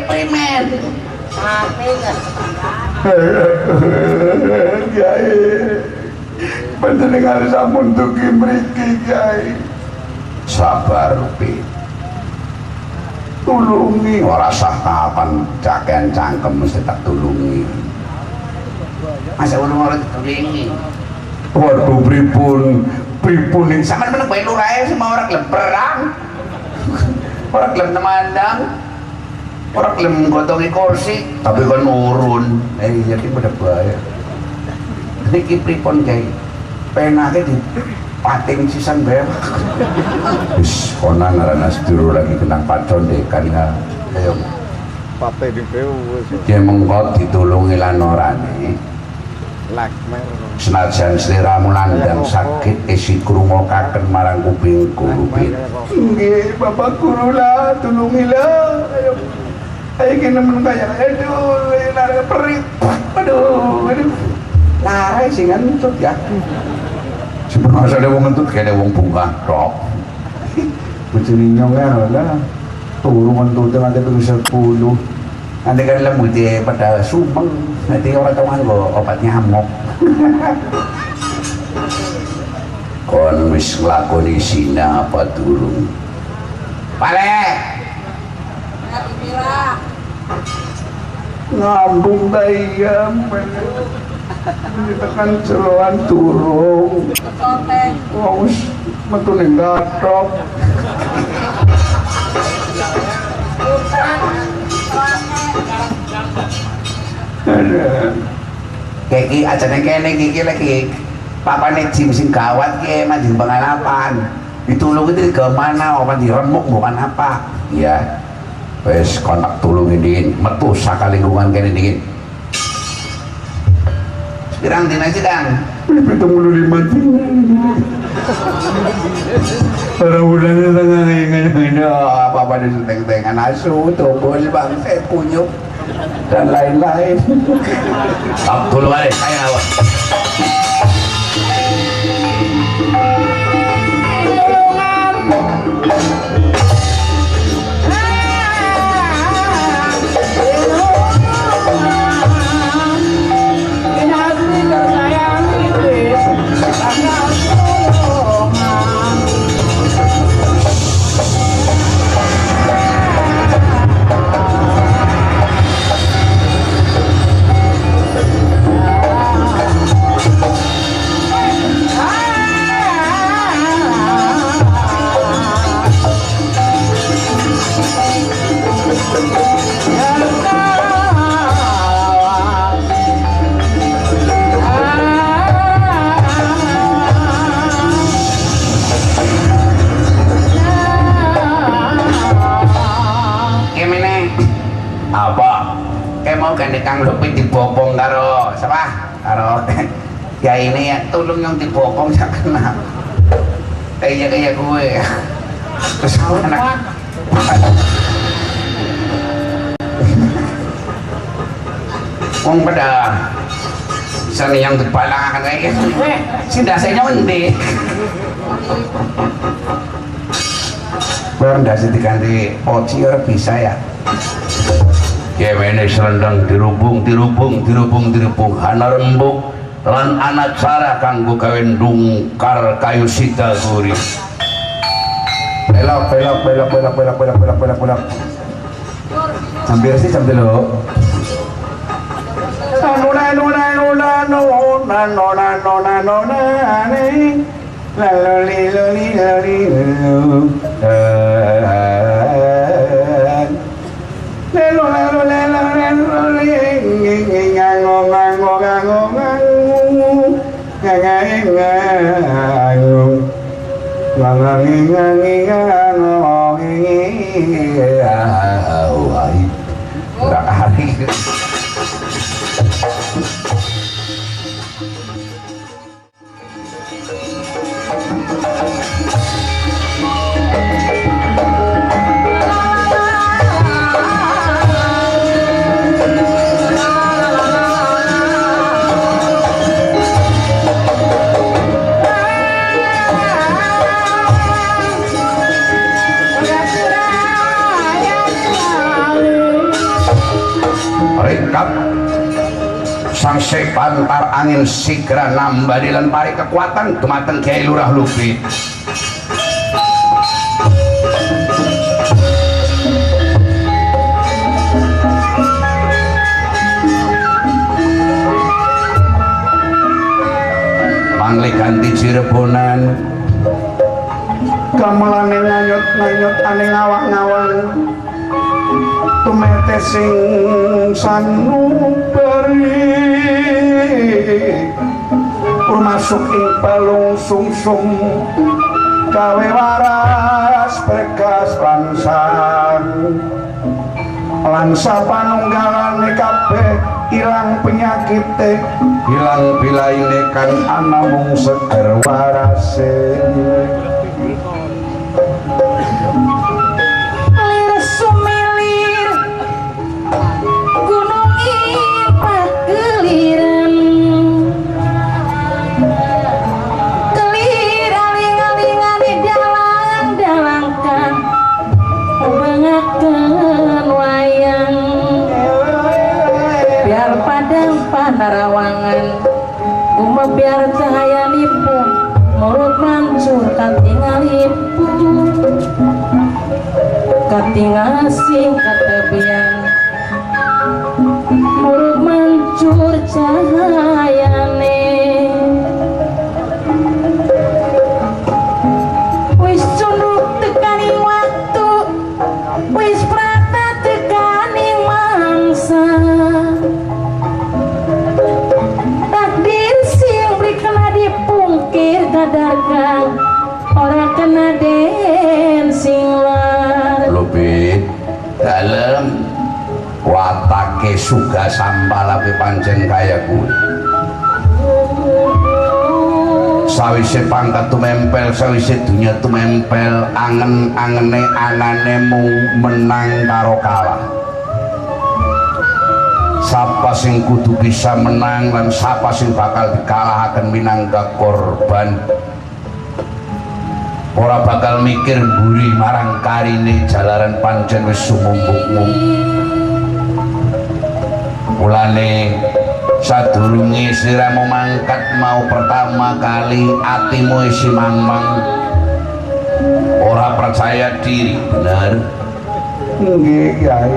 primen. Kiai panjenengan sampun dugi mriki Kiai. Sabar Rupi. Tulungi ora sah kapan cakean cangkem mesti tak tulungi. Masa ulung ora tulungi. Waduh pripun ing Sampeyan meneng bae lurae sama ora gelem perang. Ora gelem nemandang. Ora gelem gotongi kursi, tapi kan urun. Iya ki pada bahaya. Niki pripun Kyai? Penake di pating sisan bae. Wis konan arana sedulur lagi kena pacondekan ya. Ayo. Pate di wis. Dia mengkot ditulungi lan orane. Lakmer. Senajan sliramu landang sakit isi krungokaken marang kupingku Rupi. nggih Bapak Guru lah tulungilah. Ayo kene men kaya aduh lara perih. Aduh. Larai sing ngentut ya. Sebenarnya ada wong ngentut kene wong bungkah tok. Bojone nyong lah. Turu ngentut nganti ping 10. Nanti kan lembut pada sumeng. Nanti orang tahu nganggo obat nyamuk. Kon wis nglakoni sina apa durung? Pale. Ngambung bayam. Ditekan celoan turung. Wis metu ning gathok. Kiki ajane kene iki lagi papane jim sing gawat ki manjing pengalapan. Ditulung itu ke mana apa diremuk bukan apa? Ya. Wes kontak tulungin dingin metu saka lingkungan kene dingin. Pirang dina sih Kang? 75 dina. Para bulannya tengah ingin Apa-apa disenteng-tengan asu, tobol, bangset, kunyuk dan lain-lain. Abdul balik, saya awak. Kang Lupit dibopong karo siapa? Karo ya ini ya tulung yang dibopong jak kena. Kayak gue. Terus anak. Wong pada seni yang dipalangan kayak gitu. Sindah saya nyondi. Barang dasi diganti poci orang bisa ya. Ya mene serendang dirubung hana rembuk lan anak cara kanggo gawe ndungkar kayu sita guri. Belok. Sambil sih sambil lo. rekap sang sepantar angin sigra nambani lan pari kekuatan dumateng Kyai Lurah Lubit. Mangli ganti Cirebonan gamelane nganyut-nganyut ane ngawang-ngawang tumete sing sanubari masuk ing palung sungsum gawe waras berkas lansa panunggalane kabeh ilang penyakite ilang bilaine kan ana mung seger warase lir sumilir gunung impah keliran kelir aling-alingane dalang-dalangkan ubangaken wayang biar padang panarawangan uma biar cahaya nipu murut mancur katingal sing katebian murut mancur cahayane wis cunduk tekaning waktu wis prata tekaning mangsa takdir sing beri kena dipungkir kadarkan ora kena den sing lar Lubit dalem watake suga sampalape pancen kaya kuwi sawise pangkat tumempel sawise dunya tumempel angen-angene anane mung menang karo kalah. Sapa sing kudu bisa menang lan sapa sing bakal dikalahaken minangka korban ora bakal mikir mburi marang karine jalaran pancen wis sumumpuk-mumpuk. Mulane sadurunge sliramu mangkat mau pertama kali atimu isi mangmang ora percaya diri bener nggih Kyai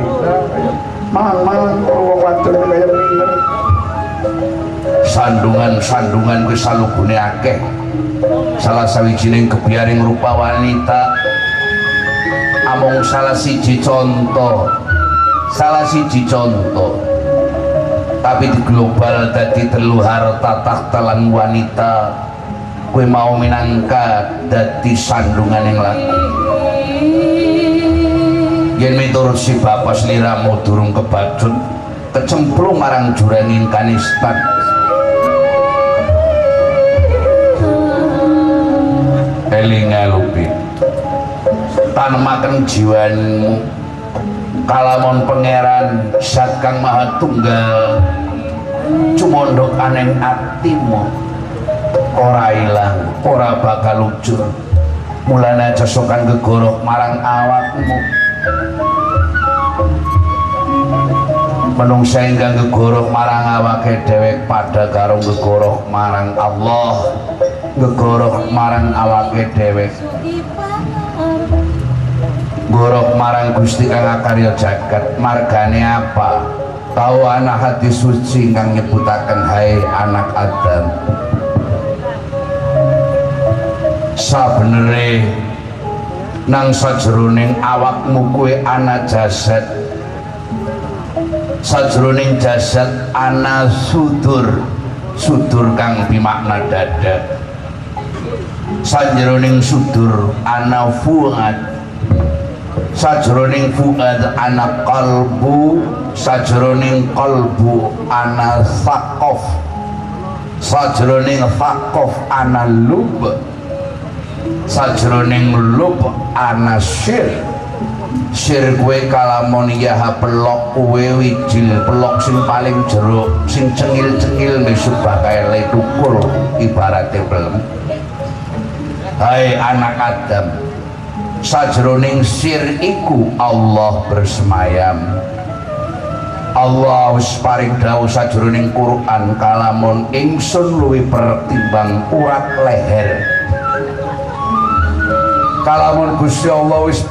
mang wong wadon kaya minger sandungan kuwi salugune akeh salah sawijining kebiaring rupa wanita amung salah siji contoh tapi di global dadi telu harta tahta lan wanita kowe mau minangka dadi sandungan yang laku yen miturut si bapak sliramu durung kebacut kecemplung marang juraning kanistan elinga Lubit tanemaken jiwanmu kalamun pangeran Zat Kang Maha Tunggal cumondhok aneng atimu ora ilang ora bakal lucur mulane aja sokan gegorok marang awakmu menungsa ingkang gegorok marang awake dhewek padha karo gegorok marang Allah gegorok marang awake dhewek gorok marang Gusti kang akarya jagat margane apa tau ana hadis suci kang nyebutaken hai anak Adam sabenere nang sajroning awakmu kuwi ana jasad sajroning jasad ana sudur kang bimakna dada sajroning sudur ana fuad sajroning fuad ana kalbu sajroning kalbu ana sakof sajroning sakof ana lub sajroning lub ana sir kue kalamun yaha pelok kue wijil pelok sing paling jeruk sing cengil-cengil mesuk bakal tukul ibaratnya belum hai anak Adam sajroning sir iku Allah bersemayam Allah wis paring dawuh sajroning Quran kalamun ingsun luwih pertimbang urat leher. Kalamun Gusti Allah wis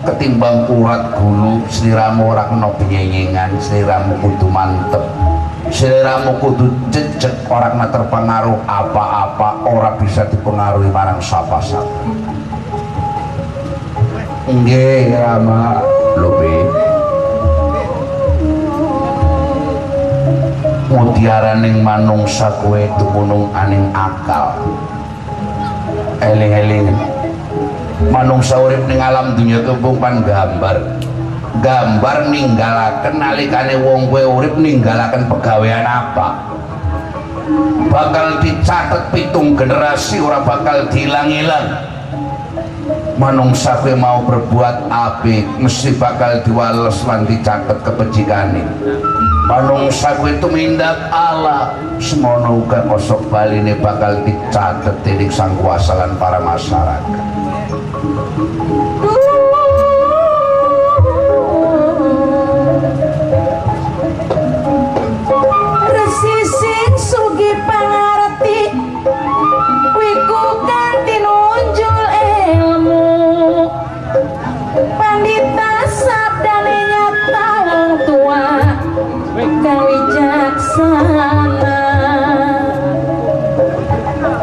ketimbang urat gulu, sliramu ora kena benyenyengan, sliramu kudu mantep, sliramu kudu jejeg, ora kena terpengaruh apa-apa, ora bisa dipengaruhi marang sapa-sapa. Nggih Rama Lobe. Mutiaraning manungsa kowe dumunung aning akal. Eling-eling manungsa urip ning alam dunya kepungpan gambar ninggalaken nalikane wong kowe urip ninggalaken pegawean apa bakal dicatet 7 generasi, ora bakal diilang-ilang. Manungsa kowe mau berbuat apik mesti bakal diwales lan dicatet kebecikane. Manungsa kowe tumindak ala semono uga kosok baline bakal dicatet dening Sang Kuasa lan para masyarakat. Resising sugi pangarti wiku kanthi nunjul ilmu pandita sabdane nyata wong tua kang wijaksana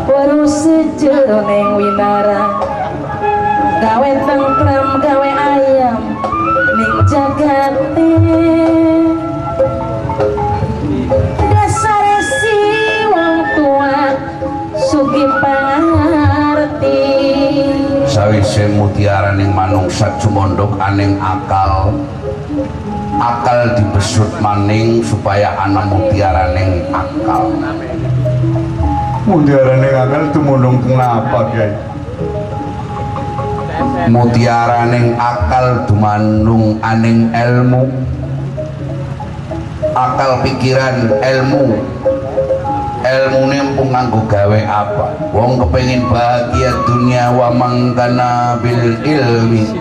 weruh sejeroning winara gawe tentrem gawe ayam ning jagate dasare si wong tua sugi pangarti. Sawise mutiara ning manungsa jumondhok aning akal dibesut maning supaya ana mutiara ning akal. Mutiara ning akal tumundung kenapa Kyai? Mutiara ning akal dumandung aning ilmu, akal pikiran ilmu. Ilmune empung nganggo gawe apa? Wong kepengin bahagia dunia wa mangkana bil ilmi,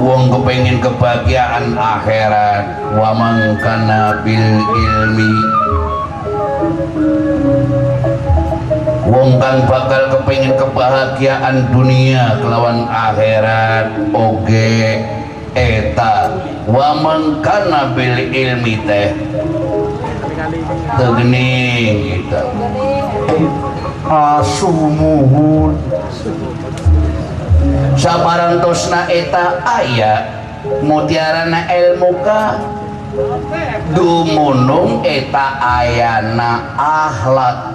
wong kepengin kebahagiaan akhirat wa mangkana bil ilmi, wong kang bakal kepengin kebahagiaan dunia kelawan akhirat oge eta wa mangkana bil ilmi teh tegening gitu. Asumuhun saparantosna eta aya mutiarana ilmu ka dumunung eta ayana akhlak.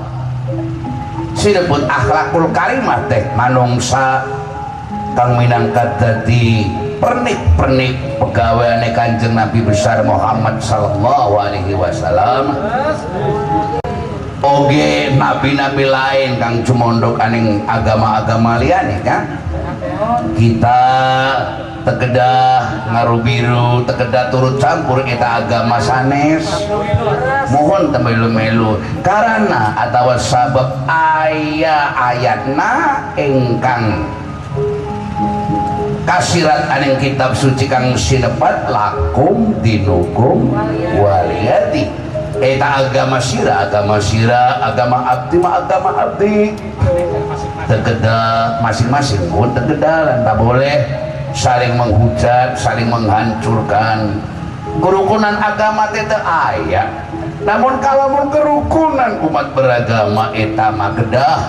Sinebut akhlakul karimah teh manungsa kang minangka dadi pernik-pernik pegaweane Kanjeng Nabi besar Muhammad sallallahu alaihi wasallam. Oge nabi-nabi lain kang cumondok aning agama-agama liyane kan. Kita tegedah ngarubiru, tegedah turut campur eta agama sanes. Mohon temelu-melu karena atawa sabab ayatna ingkang kasirat aning kitab suci kang sinebat lakum dinukum waliyati. Eta agama sira, agama abdi ma agama abdi. Tegedah masing-masing pun tegedah dan tak boleh saling menghujat, saling menghancurkan. Kerukunan agama tete aya. Namun kalau mau kerukunan umat beragama eta mah kedah.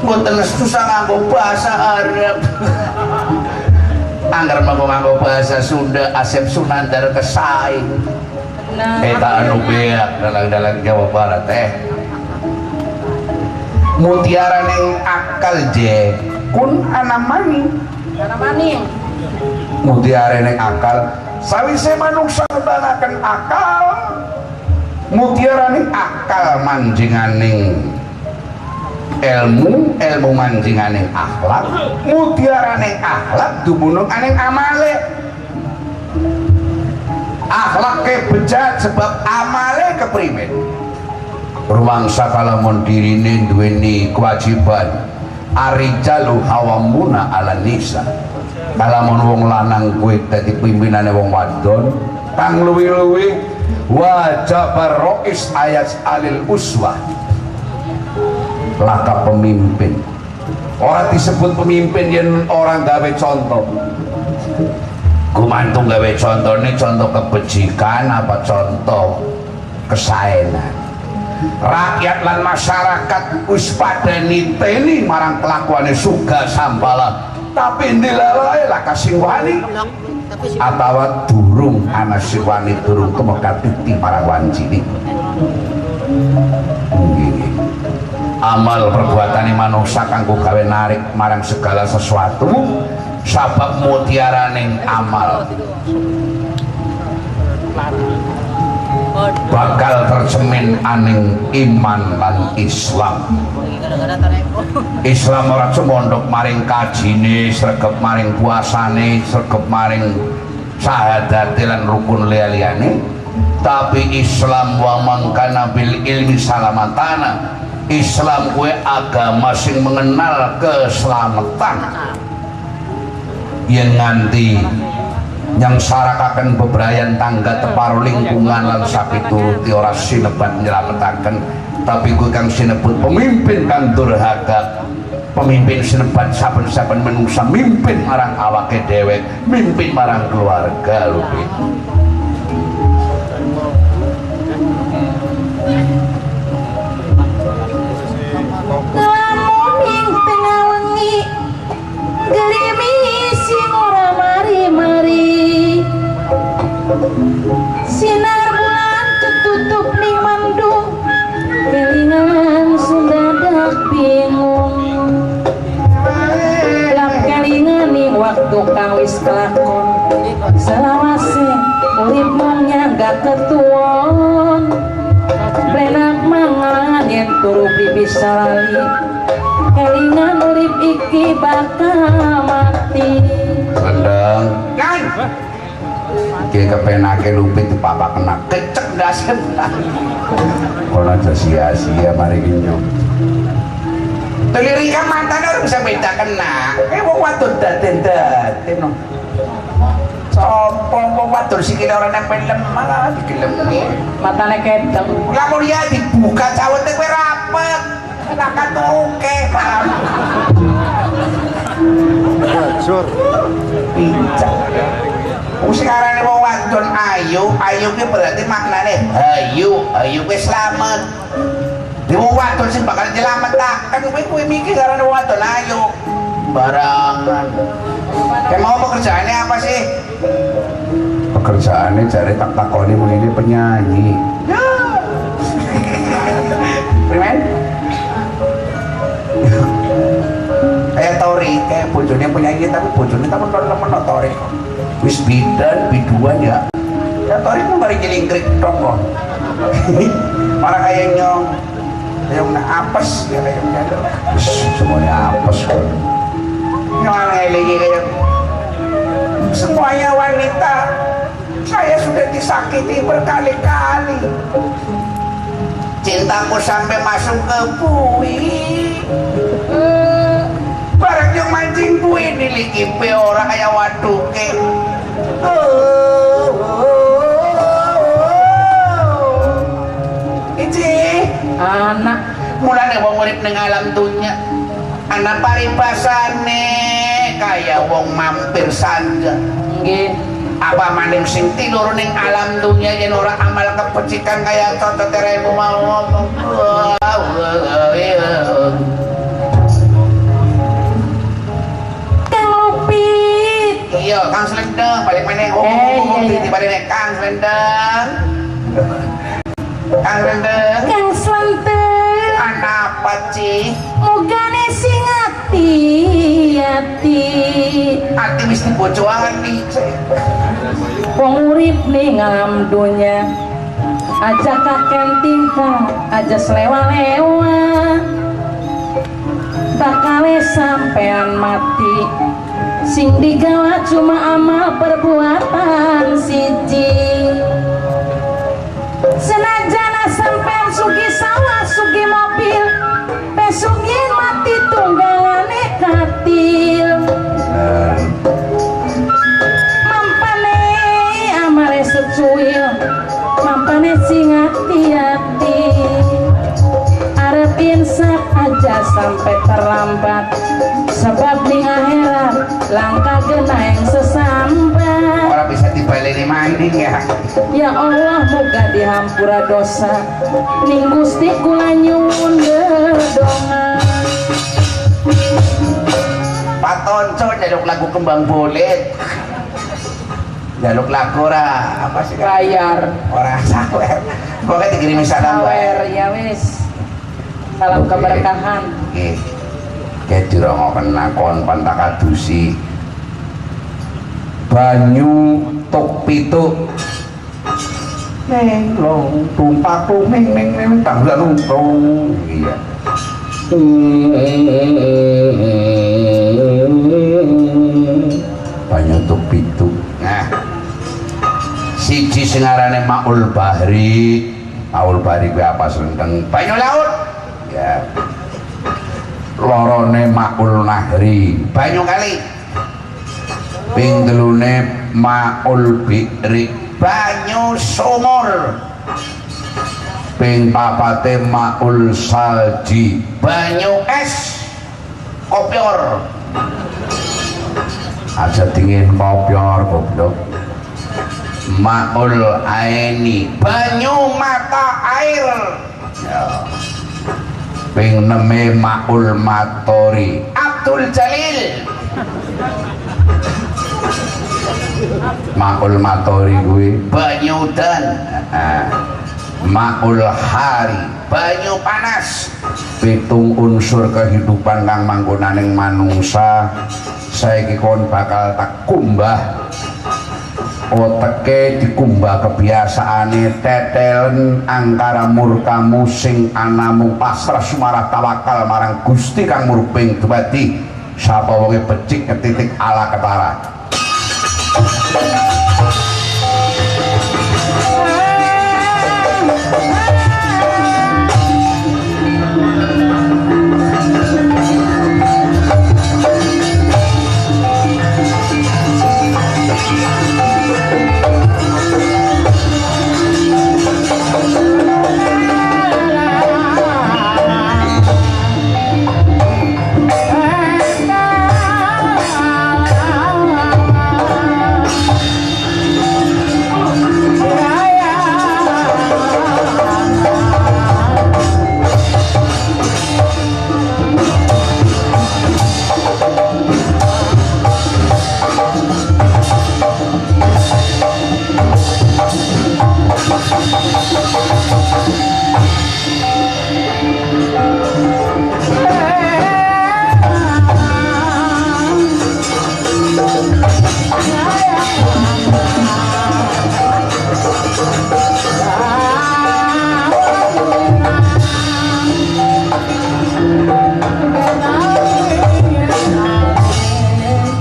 Boten susah nganggo bahasa Arab. Angger nganggo bahasa Sunda Asep Sunandar kesaing. Eta anu beak dalang-dalang Jawa Barat teh. Mutiara ning akal je kun ana maning. Mutiara ning akal sawise manungsa ngebangaken akal. Mutiara ning akal manjinganing ilmu manjinganing akhlak. Mutiara ning akhlak dumunung aning amale. Akhlake bejat sebab amale keprimen. Rumangsa kalamun dirine duweni kewajiban arijalu hawamuna ala nisa. kalamun wong lanang kuwi dadi pimpinane wong wadon kang luwi-luwi wajah barois ayat alil uswah laka pemimpin. Orang disebut pemimpin yang orang gawe contoh. Gumantung gawe contoh ini contoh kebajikan apa contoh kesaenan. Rakyat lan masyarakat wis pada niteni marang kelakuane suga sampala, tapi ndilalai lah kasing wani atawa durung ana sing wani durung kemekatiti marang wancine. Amal perbuatan manusia kanggo gawe narik marang segala sesuatu sabab mutiaraning amal bakal tercemin aning iman lan Islam. Islam ora cuma mondok maring kajine, sregep maring puasane, sregep maring syahadat lan rukun liya-liyane, tapi Islam wa mangkana bil ilmi salamatana. Islam kue agama sing mengenal keselamatan yang nganti yang syarakaken bebrayan tangga teparo lingkungan lan sapituruti ora sinebat nyelametaken, tapi kue kang sinebut pemimpin kang durhaka, pemimpin sinebat saben-saben menungsa mimpin marang awake dewek, mimpin marang keluarga lho. Lamun ing tengah wengi gerimis sing ora mari-mari, sinar bulan ketutup ning mendung, kelingan sundadak bingung. Lap kelingan ning waktu kang wis kelakon, selawase urip mung nyangga ketuon. Benak mangan yen turu pipis salali, kelingan urip iki bakal mati. Kendang kan ki kepenake lupit papa kena kecek dasen ora aja sia-sia mari nyong telirikan mantan ora bisa beda kena wong wadon daden-daden no sopo wong wadon sikile ora nempel lemah digelemi Matane kedeng. lamun ya dibuka cawete kowe rapet enak katuke Jujur. pincang sekarang wong wadon ayu ki berarti maknane ayu wis slamet. Di wong wadon sing bakal nyelametaken kowe mikir karena wong wadon ayu barangan. Kayak mau pekerjaannya apa sih? Pekerjaannya cari tak takoni ini penyanyi. Primen? Kayak Tori, kayak bojone penyanyi tapi bojone tak menonton Tori. Wis biduan ya. Ya Tori pun bari jelingkrik tok kok. Malah kayak nyong apes ya kayak nyadar. Semuanya apes kok. Nyong lagi kayak semuanya wanita. Saya sudah disakiti berkali-kali. Cintaku sampai masuk ke bui. Barang yang mancing bui dilikipi orang kayak waduke. Iji Anak mulane wong urip ning alam dunya ana paribasane kaya wong mampir saja. nggih. Apa maning sing tidur ning alam dunya yen ora amal kepecikan kaya contoh teremu mau Kang Lupit. iya Kang Slendeng balik meneh dibalik Kang Slendeng Kang Slendeng Kang Slendeng. apa Ci Mugane sing ati-ati. ati wis dibojo ati Wong urip ning alam dunya aja kaken tingkah aja selewa-lewa, bakal sampean mati sing digawa cuma amal perbuatan siji. Senajan sampean sugi sawah sugi mobil pesugi mati tunggangane katil. cuil mampane sing hati-hati arep insaf aja sampai terlambat sebab ning akhirat langkah kena yang sesambat orang bisa dibaleni maning ya. ya Allah moga dihampura dosa ning Gusti kula nyuwun gedonga Patonco jaluk lagu kembang bolet jaluk lagu ora apa sih bayar orang sawer pokoknya dikirimi salam sawer ya wis salam keberkahan nggih kayak dirongoken nakon pantakadusi banyu tok pituk neng long tumpak neng neng neng tangga nungtong iya banyu tok pituk nah siji sing arane Maul Bahri kuwi apa senteng banyu laut ya lorone Maul Nahri banyu kali ping telune Maul Bikri banyu sumur ping papate Maul Salji banyu es kopior aja dingin kopior goblok Maul Aini banyu mata air ya. Ping neme Maul Matori Abdul Jalil Maul Matori gue banyu dan Maul Hari banyu panas pitung unsur kehidupan kang manggonaning manungsa saiki kon bakal tak kumbah oteke dikumbah kebiasaane tetelen angkara murkamu sing anamu pasrah sumarah tawakal marang Gusti kang murping dumadi sapa wonge becik ketitik ala ketara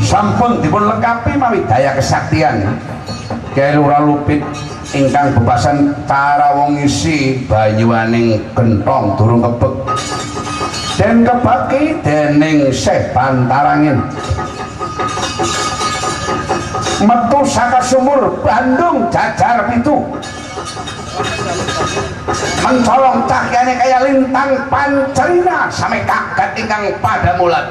sampun dipun lengkapi mawi daya kesaktian kelura lupit ingkang bebasan cara wong isi banyuaning gentong durung kebek dan kebaki dening Syekh Bantarangin metu saka sumur Bandung jajar pitu mencolong cahyane kaya lintang pancerina sampai kaget ingkang pada mulat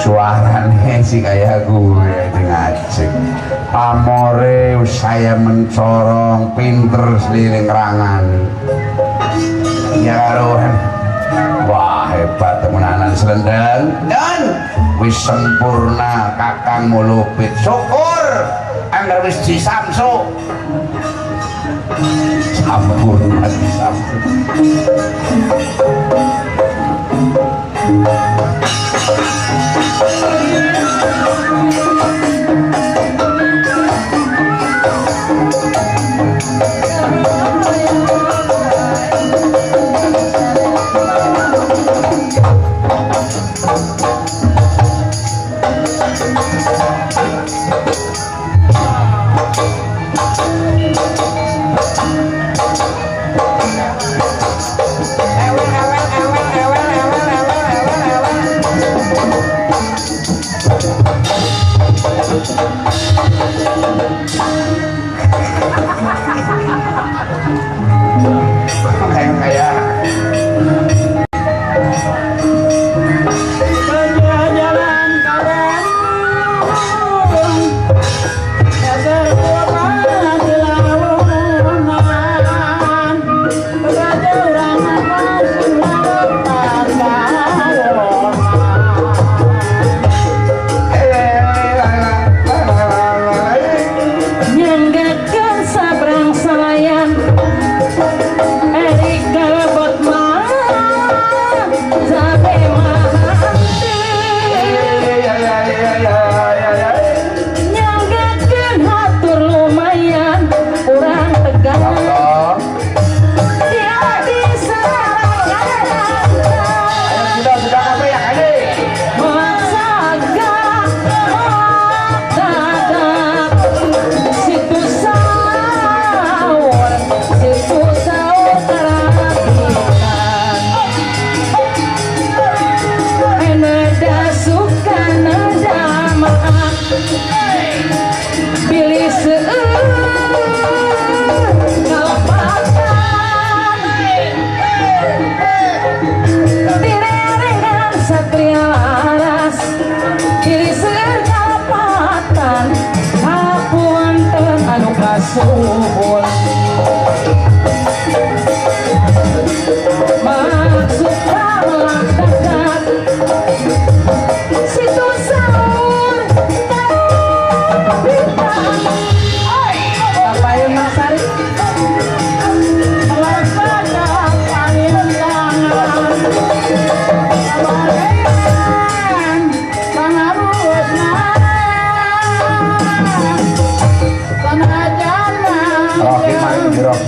suaranya sih kayak gue ngajeng pamore saya mencorong pinter seliling rangan ya karuan wah hebat temenanan selendang dan wis sempurna kakang mulupit syukur anggar wis disamsu sampurna disamsu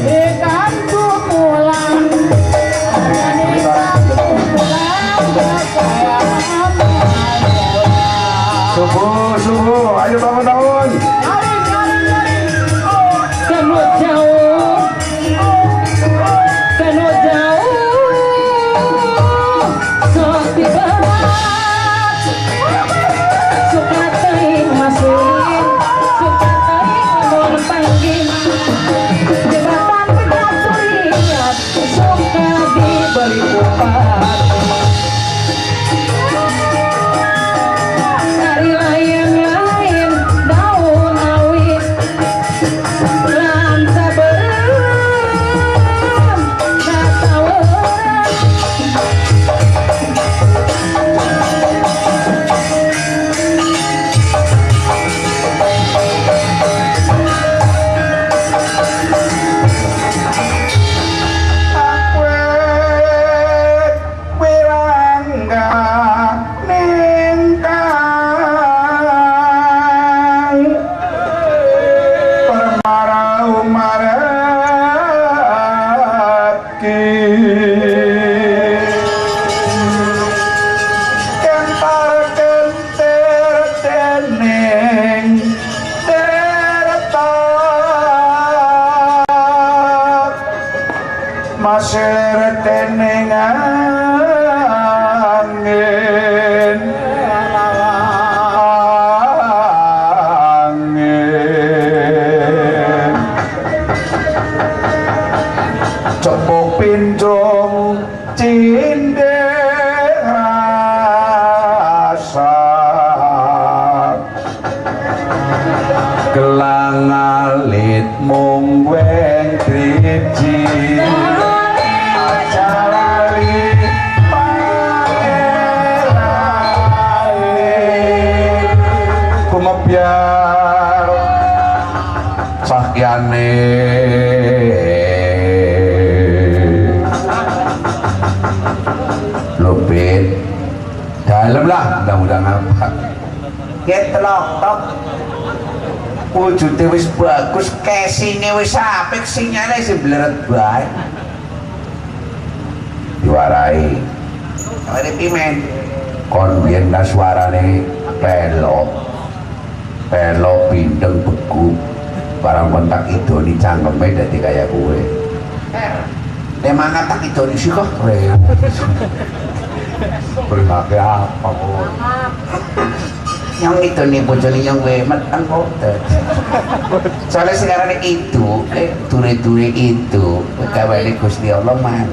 ikan pulang Subuh, ayo bangun. Maseret teneng angin cepuk pinjung cindek rasa gelang alit mung weng driji biar sakyane lupit dalam lah mudah-mudahan apa ketelok tok wujudnya wis bagus casingnya wis apik sinyalnya sih bleret baik diwarai ada pimen kon biyen suarane pelok pindeng beku barang kontak itu di cangkemnya dadi kayak gue emang tak itu di sih kok berbagai apa kok yang itu nih bocori yang gue matang kok soalnya sekarang itu turi-turi itu kawali Gusti Allah man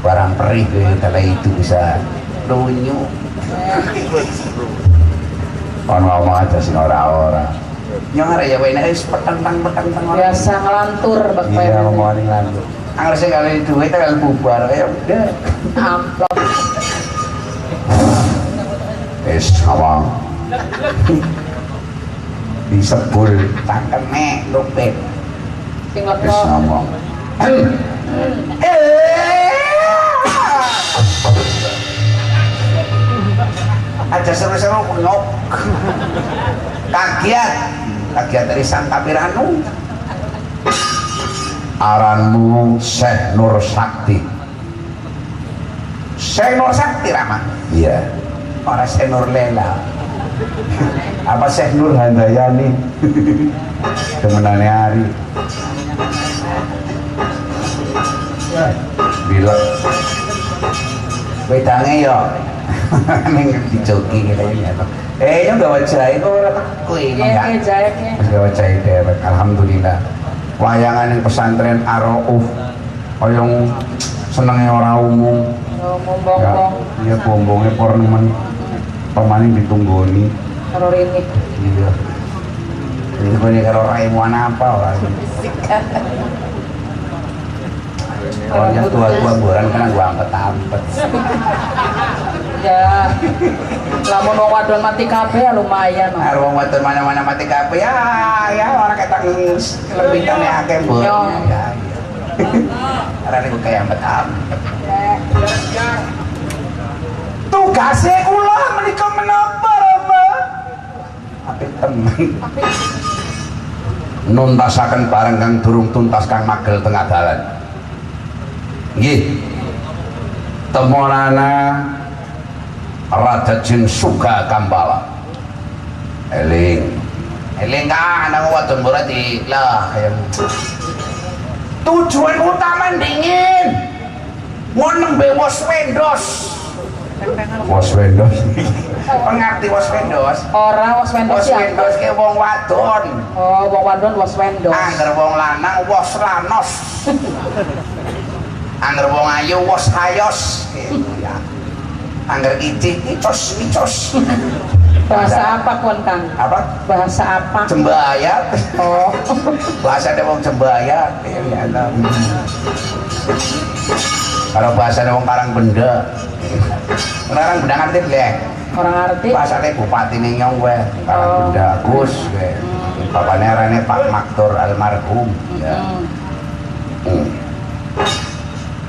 barang perih kalau itu bisa lunyu on ngomong aja sih ora-ora yang ada ya wena es petang-petang biasa ngelantur bak iya ngomongin ngelantur harusnya kali itu kita kali bubar ya udah amplop es ngomong disebul cangkeme lupit sing es leko ngomong aja seru-seru ngok kagiat dari sang kapiranu aranmu Syekh Nur Sakti Rama iya orang Syekh Nur Lela apa Syekh Nur Handayani temenannya Ari bilang bedanya ya neng dijoki kayaknya yang gawa jahe kok ora teku iki iya jahitnya gawa jahe derek alhamdulillah wayangan yang pesantren Ar-Rauf koyong senengnya orang umum ngomong-ngomong iya bombongnya pornemen pemaning ditunggoni karo ini iya ini gue nih kalau raimuan apa orang orangnya tua-tua buran kan gue ampet-ampet ya lamun wong wadon mati kabeh ya lumayan wong wadon mana-mana mati kabeh ya orang kata lebihane akeh mbok ya arane gue kayak ampet-ampet tugasnya kula menika menapa Rama apik temen nuntasaken barang kang durung tuntas kang magel tengah dalan. Nggih. Temonana Raja Jin Suga Kambala. Eling ka nang wadon berarti lah kayak tujuan utama dingin ngoneng be wos wendos pengerti wos wendos Orang wos wendos siapa? ke wong wadon Oh, wong wadon wos wendos. angger wong lanang wos lanos angger wong ayu wos hayos ya angger icik icos Bahasa apa kon Kang? apa Bahasa apa? jembayat Oh, bahasa ada wong jembayat ya kalau bahasa ada wong karang benda karang benda ngerti deh orang arti. bahasa ada bupati nyong gue karang benda Gus gue bapaknya rene Pak Maktur almarhum ya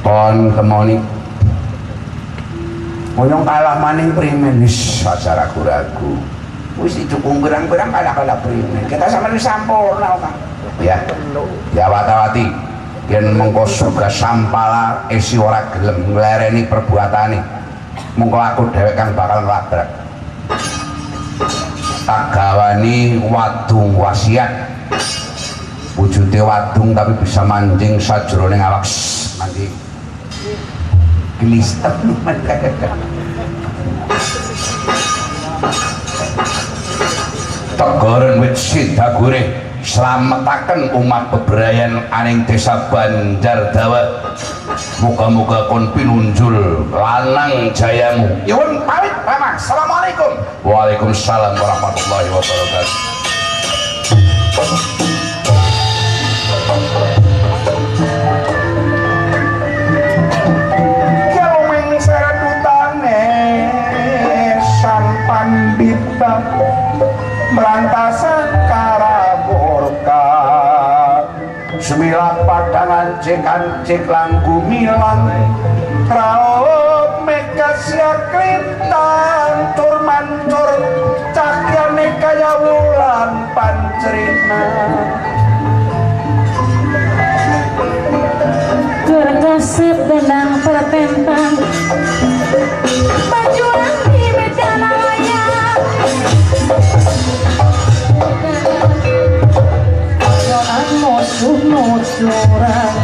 kon kemoni Monyong kalah maning primen wis aja ragu-ragu wis didukung berang-berang kalah primen kita sama ini sampurna Kang ya ya watawati yen mengko surga sampala isi ora gelem nglereni perbuatane mengko aku dhewek kang bakal nglabrak tak gawani wadung wasiat wujude wadung tapi bisa manjing sajroning awak manjing gelis teman tegoren wit sidagure slametaken umat bebrayan aning desa Banjardawa muga-muga kon pinunjul lanang jayamu nyuwun pamit Rama. Assalamualaikum. Waalaikumsalam warahmatullahi wabarakatuh. Pandita merantasan karaborka semilak padangan cek langku milang raup meka siakritan tur mancur cakyane kaya wulan pancerina Gergasip benang pertentang Bajuan di medan raya Yonan musuh-musuhan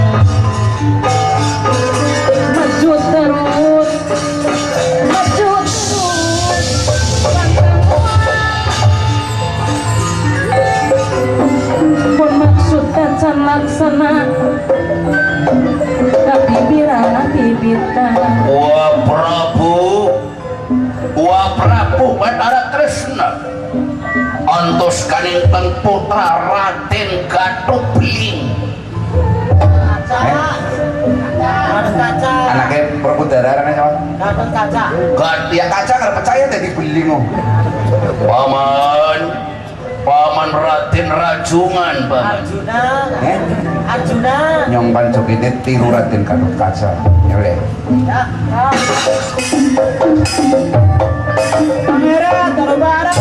Maju terus Pun maksud kacan laksana Wa Prabu Batara Kresna antos kanintang putra Raden Gatotbeling anaknya Prabu Dararane siapa? Gatot Kaca. Ya kaca nggak percaya tadi beling paman Raden Rajungan paman Arjuna. nyong pancuk ini tiru Raden Gatot Kaca nyole Pangeran Darbaran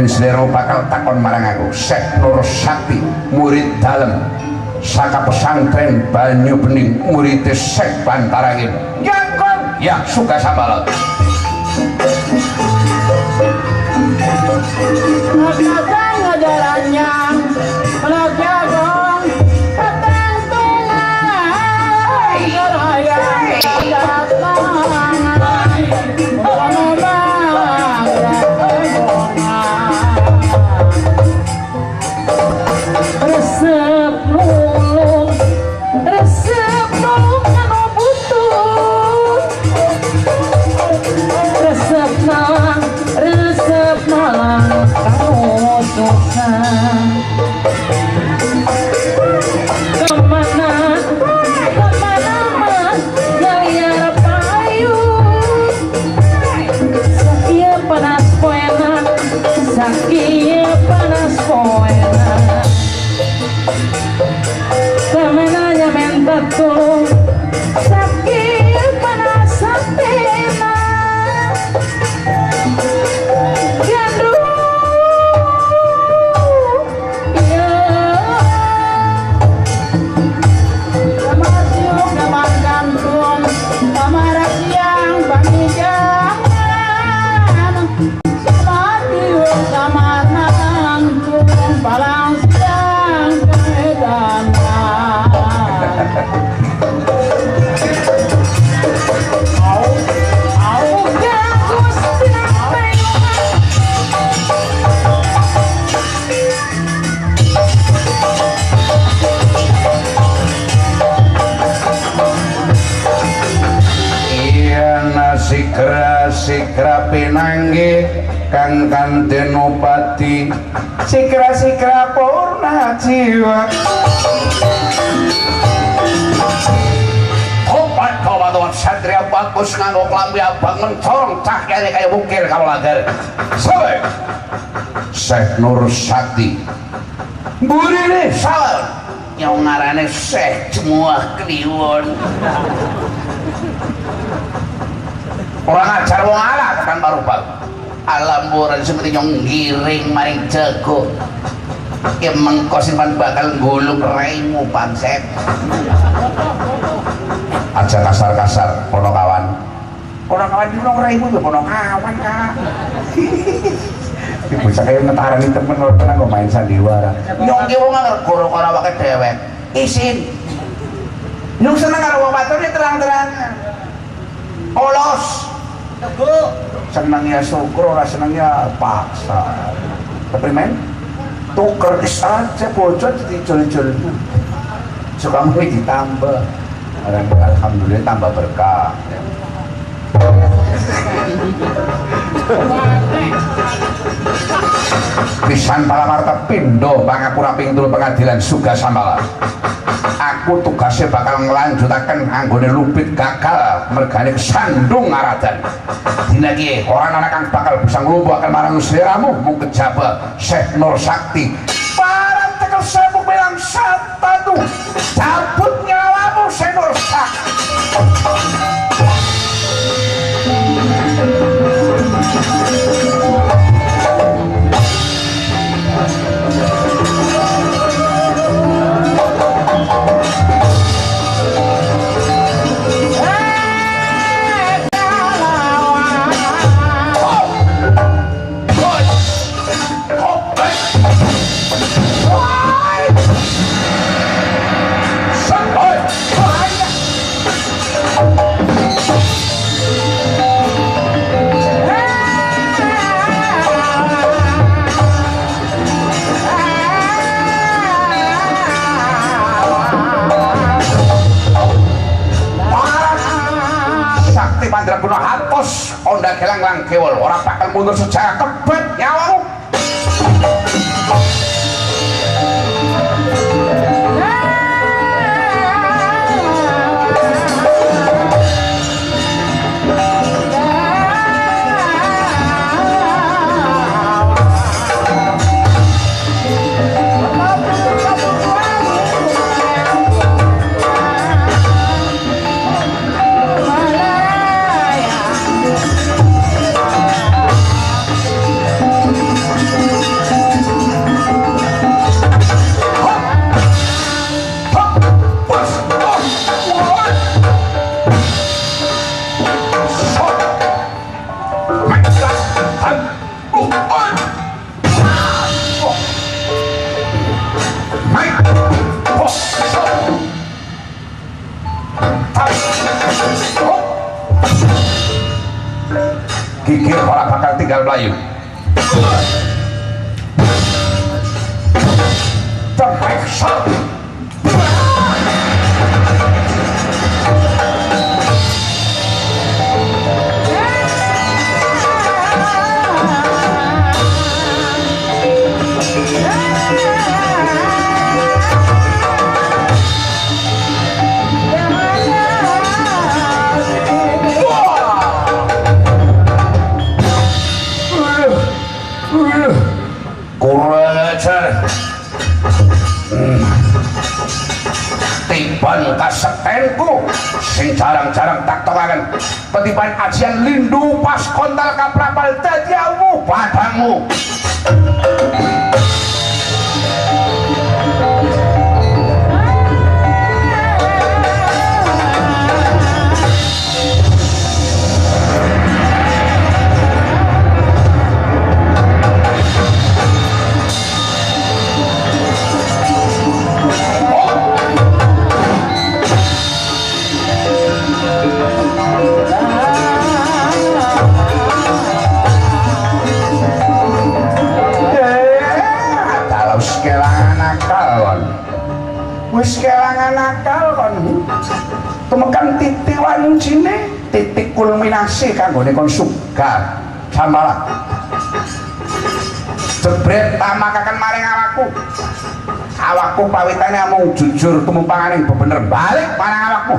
yen slero bakal takon marang aku Syekh Nur Sakti murid dalem saka pesantren Banyu Bening murid Syekh Bantarangin ya kon ya suka sabalot Ngajak ngajarannya Menajagong Ketentungan Gerayang Kedatangan Menolak Resep nulung Kano butuh Resep nalang Kano suksan Kemana Gaya payu Sakia panas poena Sakia panas poena Kemenanya minta tolong Sakia panas satena Gandu Ya Kamar tiup kamar gantung Kamar siang bagi jangan Kamar tiup kamar gantung Palang siang keedanan Sikra pinanggi kang kanten opati sikra purna jiwa obat kawan satria bagus nganggo klambi abang mencorong cahyane kaya bukir kawalagar sawe Syekh Nur Sakti burine sawer yang ngarane Syekh semua kliwon orang ajar wong ala tekan parubag alam buran seperti nyong giring maring jago ya mengko simpan bakal gulung raimu pansep aja kasar-kasar pono kawan dulu raimu ya pono kawan kak bisa kayak ngetarani temen lo pernah gue main sandiwara nyong ki wong ngegoro-goro wake dewek isin nyong seneng karo wong batur terang-terangan polos senangnya syukur ora senangnya paksa tapi men tuker aja bocor dijol-jol suka mau ditambah alhamdulillah tambah berkah pisan palamarta pindo pangapura pingtul pengadilan Suga Sambala aku tugasnya bakal ngelanjutakan anggone lupit gagal mergane kesandung ngaradan dina ki orang anak kang bakal bisa nglumpuhaken marang sliramu mung kejaba Syekh Nur Sakti para tekel sabuk bilang satu cabut nyawamu Syekh Nur Sakti Mandraguna hatos onda kelang lang kewol orang bakal mundur secara kebet nyawamu Gigir ora bakal tinggal melayu. Cepet shot. Kurang ajar. Tiban kasetenku sing jarang-jarang tak tokaken petipan ajian lindu pas kontal kaprapal dadi awu badangmu. Wis kelangan akal kon. Temekan titik wancine, titik kulminasi kanggone kon sugar. Sambalah. Jebret tamakaken maring awakku. Awakku pawitane mung jujur tumumpanganing bebener balik marang awakku.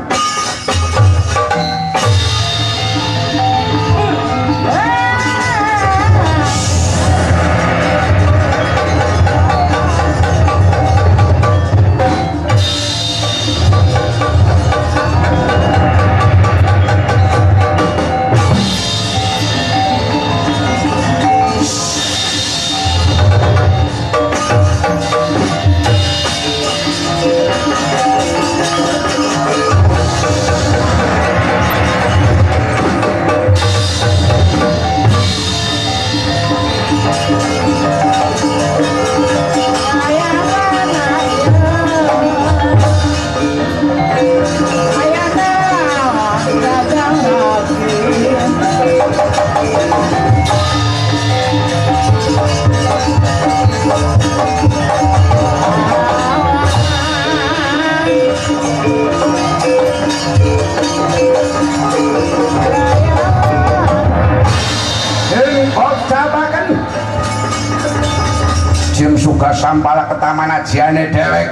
Jim suka sampala ke taman ajiane dewek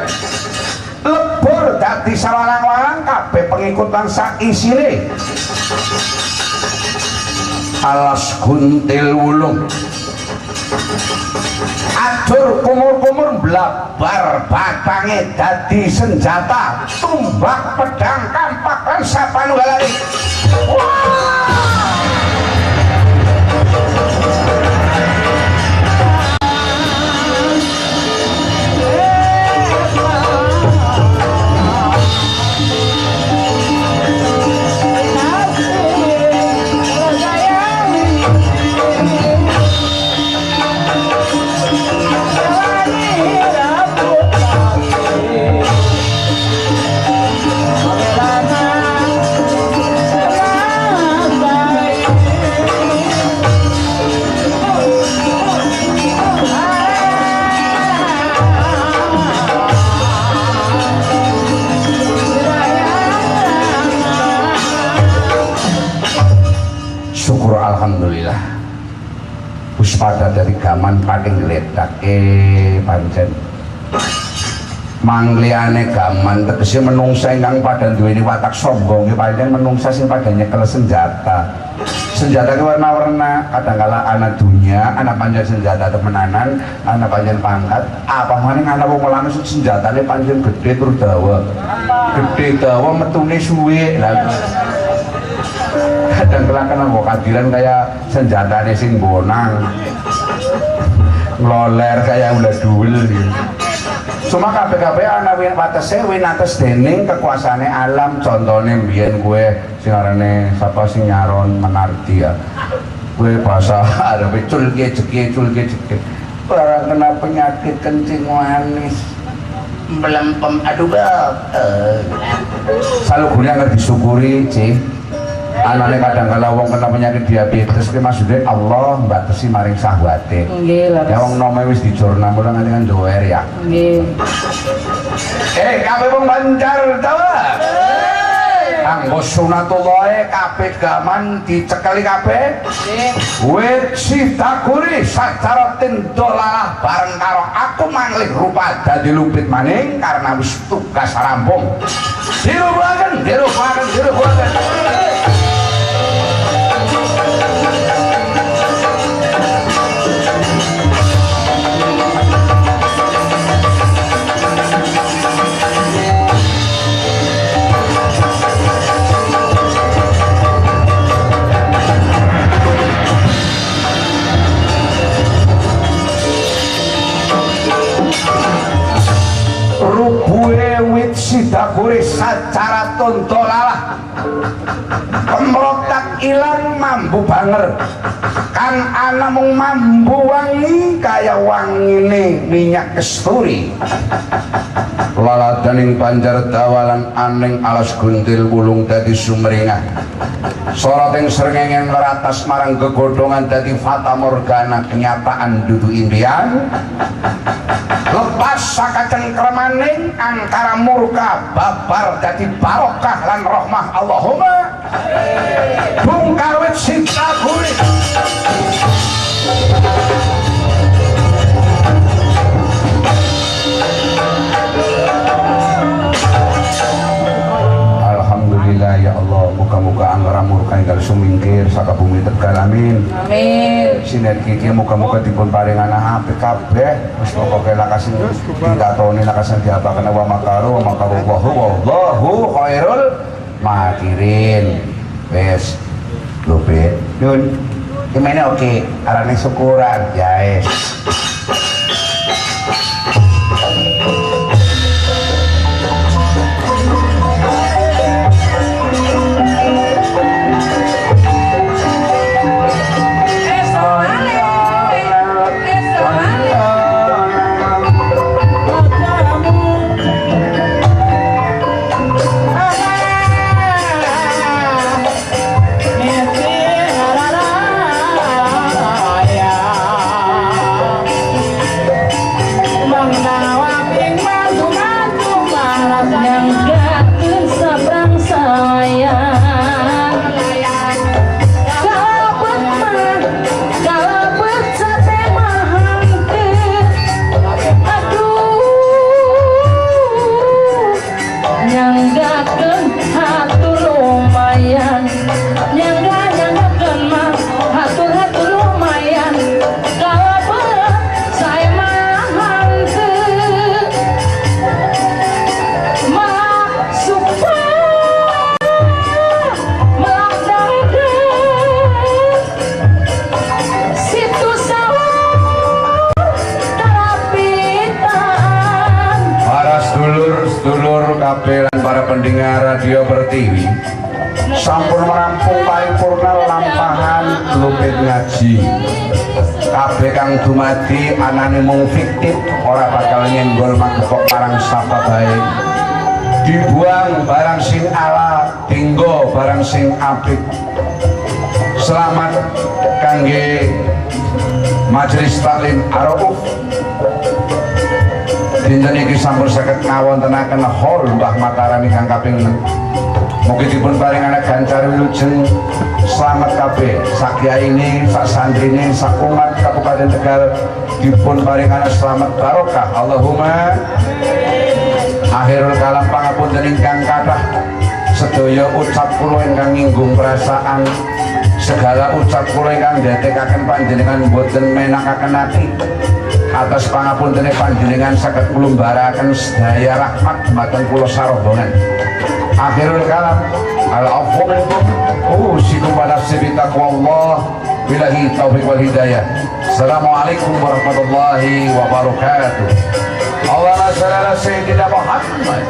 lebur dadi sawalang-walang kabeh pengikut bangsa isine alas guntil wulung adur kumur-kumur blabar batange dadi senjata tumbak pedang kampak lan sapanunggalane. Alhamdulillah puspada dari gaman paling ledake pancen mangliane gaman tegese menungsa ingkang pada duweni watak sombong pancen menungsa sing pada nyekel senjata ki warna-warna kadangkala ana dunya ana pancen senjata temenanan ana pancen pangkat apa maning ana wong lanang senjatane pancen gedhe tur dawa metune suwe lha kadang kelakan mau kadiran kayak senjatanya sing bonang ngeloler kayak ulah duel gitu. Cuma kabeh-kabeh ana watese winates dening kekuasaane alam contohnya mbiyen gue sing arane sapa sing nyaron Menardi ya gue bahasa Arabe culke jeke ora kena penyakit kencing manis belempem aduh bab salugune nggak disyukuri cih anane kadang kala wong kena penyakit diabetes ki maksudnya Allah mbatesi maring syahwate. Nggih, Ya wong nome wis dijurna mulo nganti kan doer ya. nggih. Kabeh wong Banjar tawa. Anggo sunatullah kabeh gaman dicekeli kabeh. Wit sitakuri sacara tindolalah bareng karo aku manglih rupa dadi lupit maning karena wis tugas rampung. Dirubaken. Rubuhe wit sidakure sacara tontolalah pemrotak ilang mambu banger kan ana mung mambu wangi kaya wangine minyak kesturi laladaning Banjar dawalan aning alas guntil wulung dadi sumringah soroting srengenge ngeratas marang gegodhongan dadi fata morgana kenyataan dudu impian lepas saka cengkremaning angkara murka babar dadi barokah lan rahmah Allahumma bungkar wit sitakuri. Alhamdulillah ya Allah, muka-muka anggara murka ingkang sumingkir saka bumi Tegal amin. Amin. Sinergi iki muka-muka dipun paringan apik kabeh. Wis pokoke lakasen ditatoni lakasen diapaken wa makaru wallahu khairul makirin. Wes lupit. Nun. Gimana oke? Arane syukuran ya. Pendengar radio Pertiwi sampun merampung paripurna lampahan lupit ngaji kabeh kang dumadi anane mung fiktif ora bakal nyenggol magepok marang sapa bae dibuang barang sing ala dinggo barang sing apik selamat kangge majelis taklim Ar-Rauf dinten iki sampun saged ngawontenaken hol Mbah Mataram ingkang kaping 6. Mugi dipun paring anak gancar wilujeng selamat kabeh sak kyaine, sak santrine, sak umat Kabupaten Tegal dipun paring anak selamat barokah. Allahumma akhirul kalam pangapunten ingkang kathah sedaya ucap kula ingkang nyinggung perasaan segala ucap kula ingkang ndadekaken panjenengan boten menakaken ati atas pangapuntene panjenengan saged nglumbaraken sedaya rahmat dumateng kula sarombongan. Akhirul kalam al-afwu minkum usikum wa nafsi bi taqwallah billahi taufiq wal hidayah. Assalamualaikum warahmatullahi wabarakatuh. Allahumma shalli ala sayyidina Muhammad.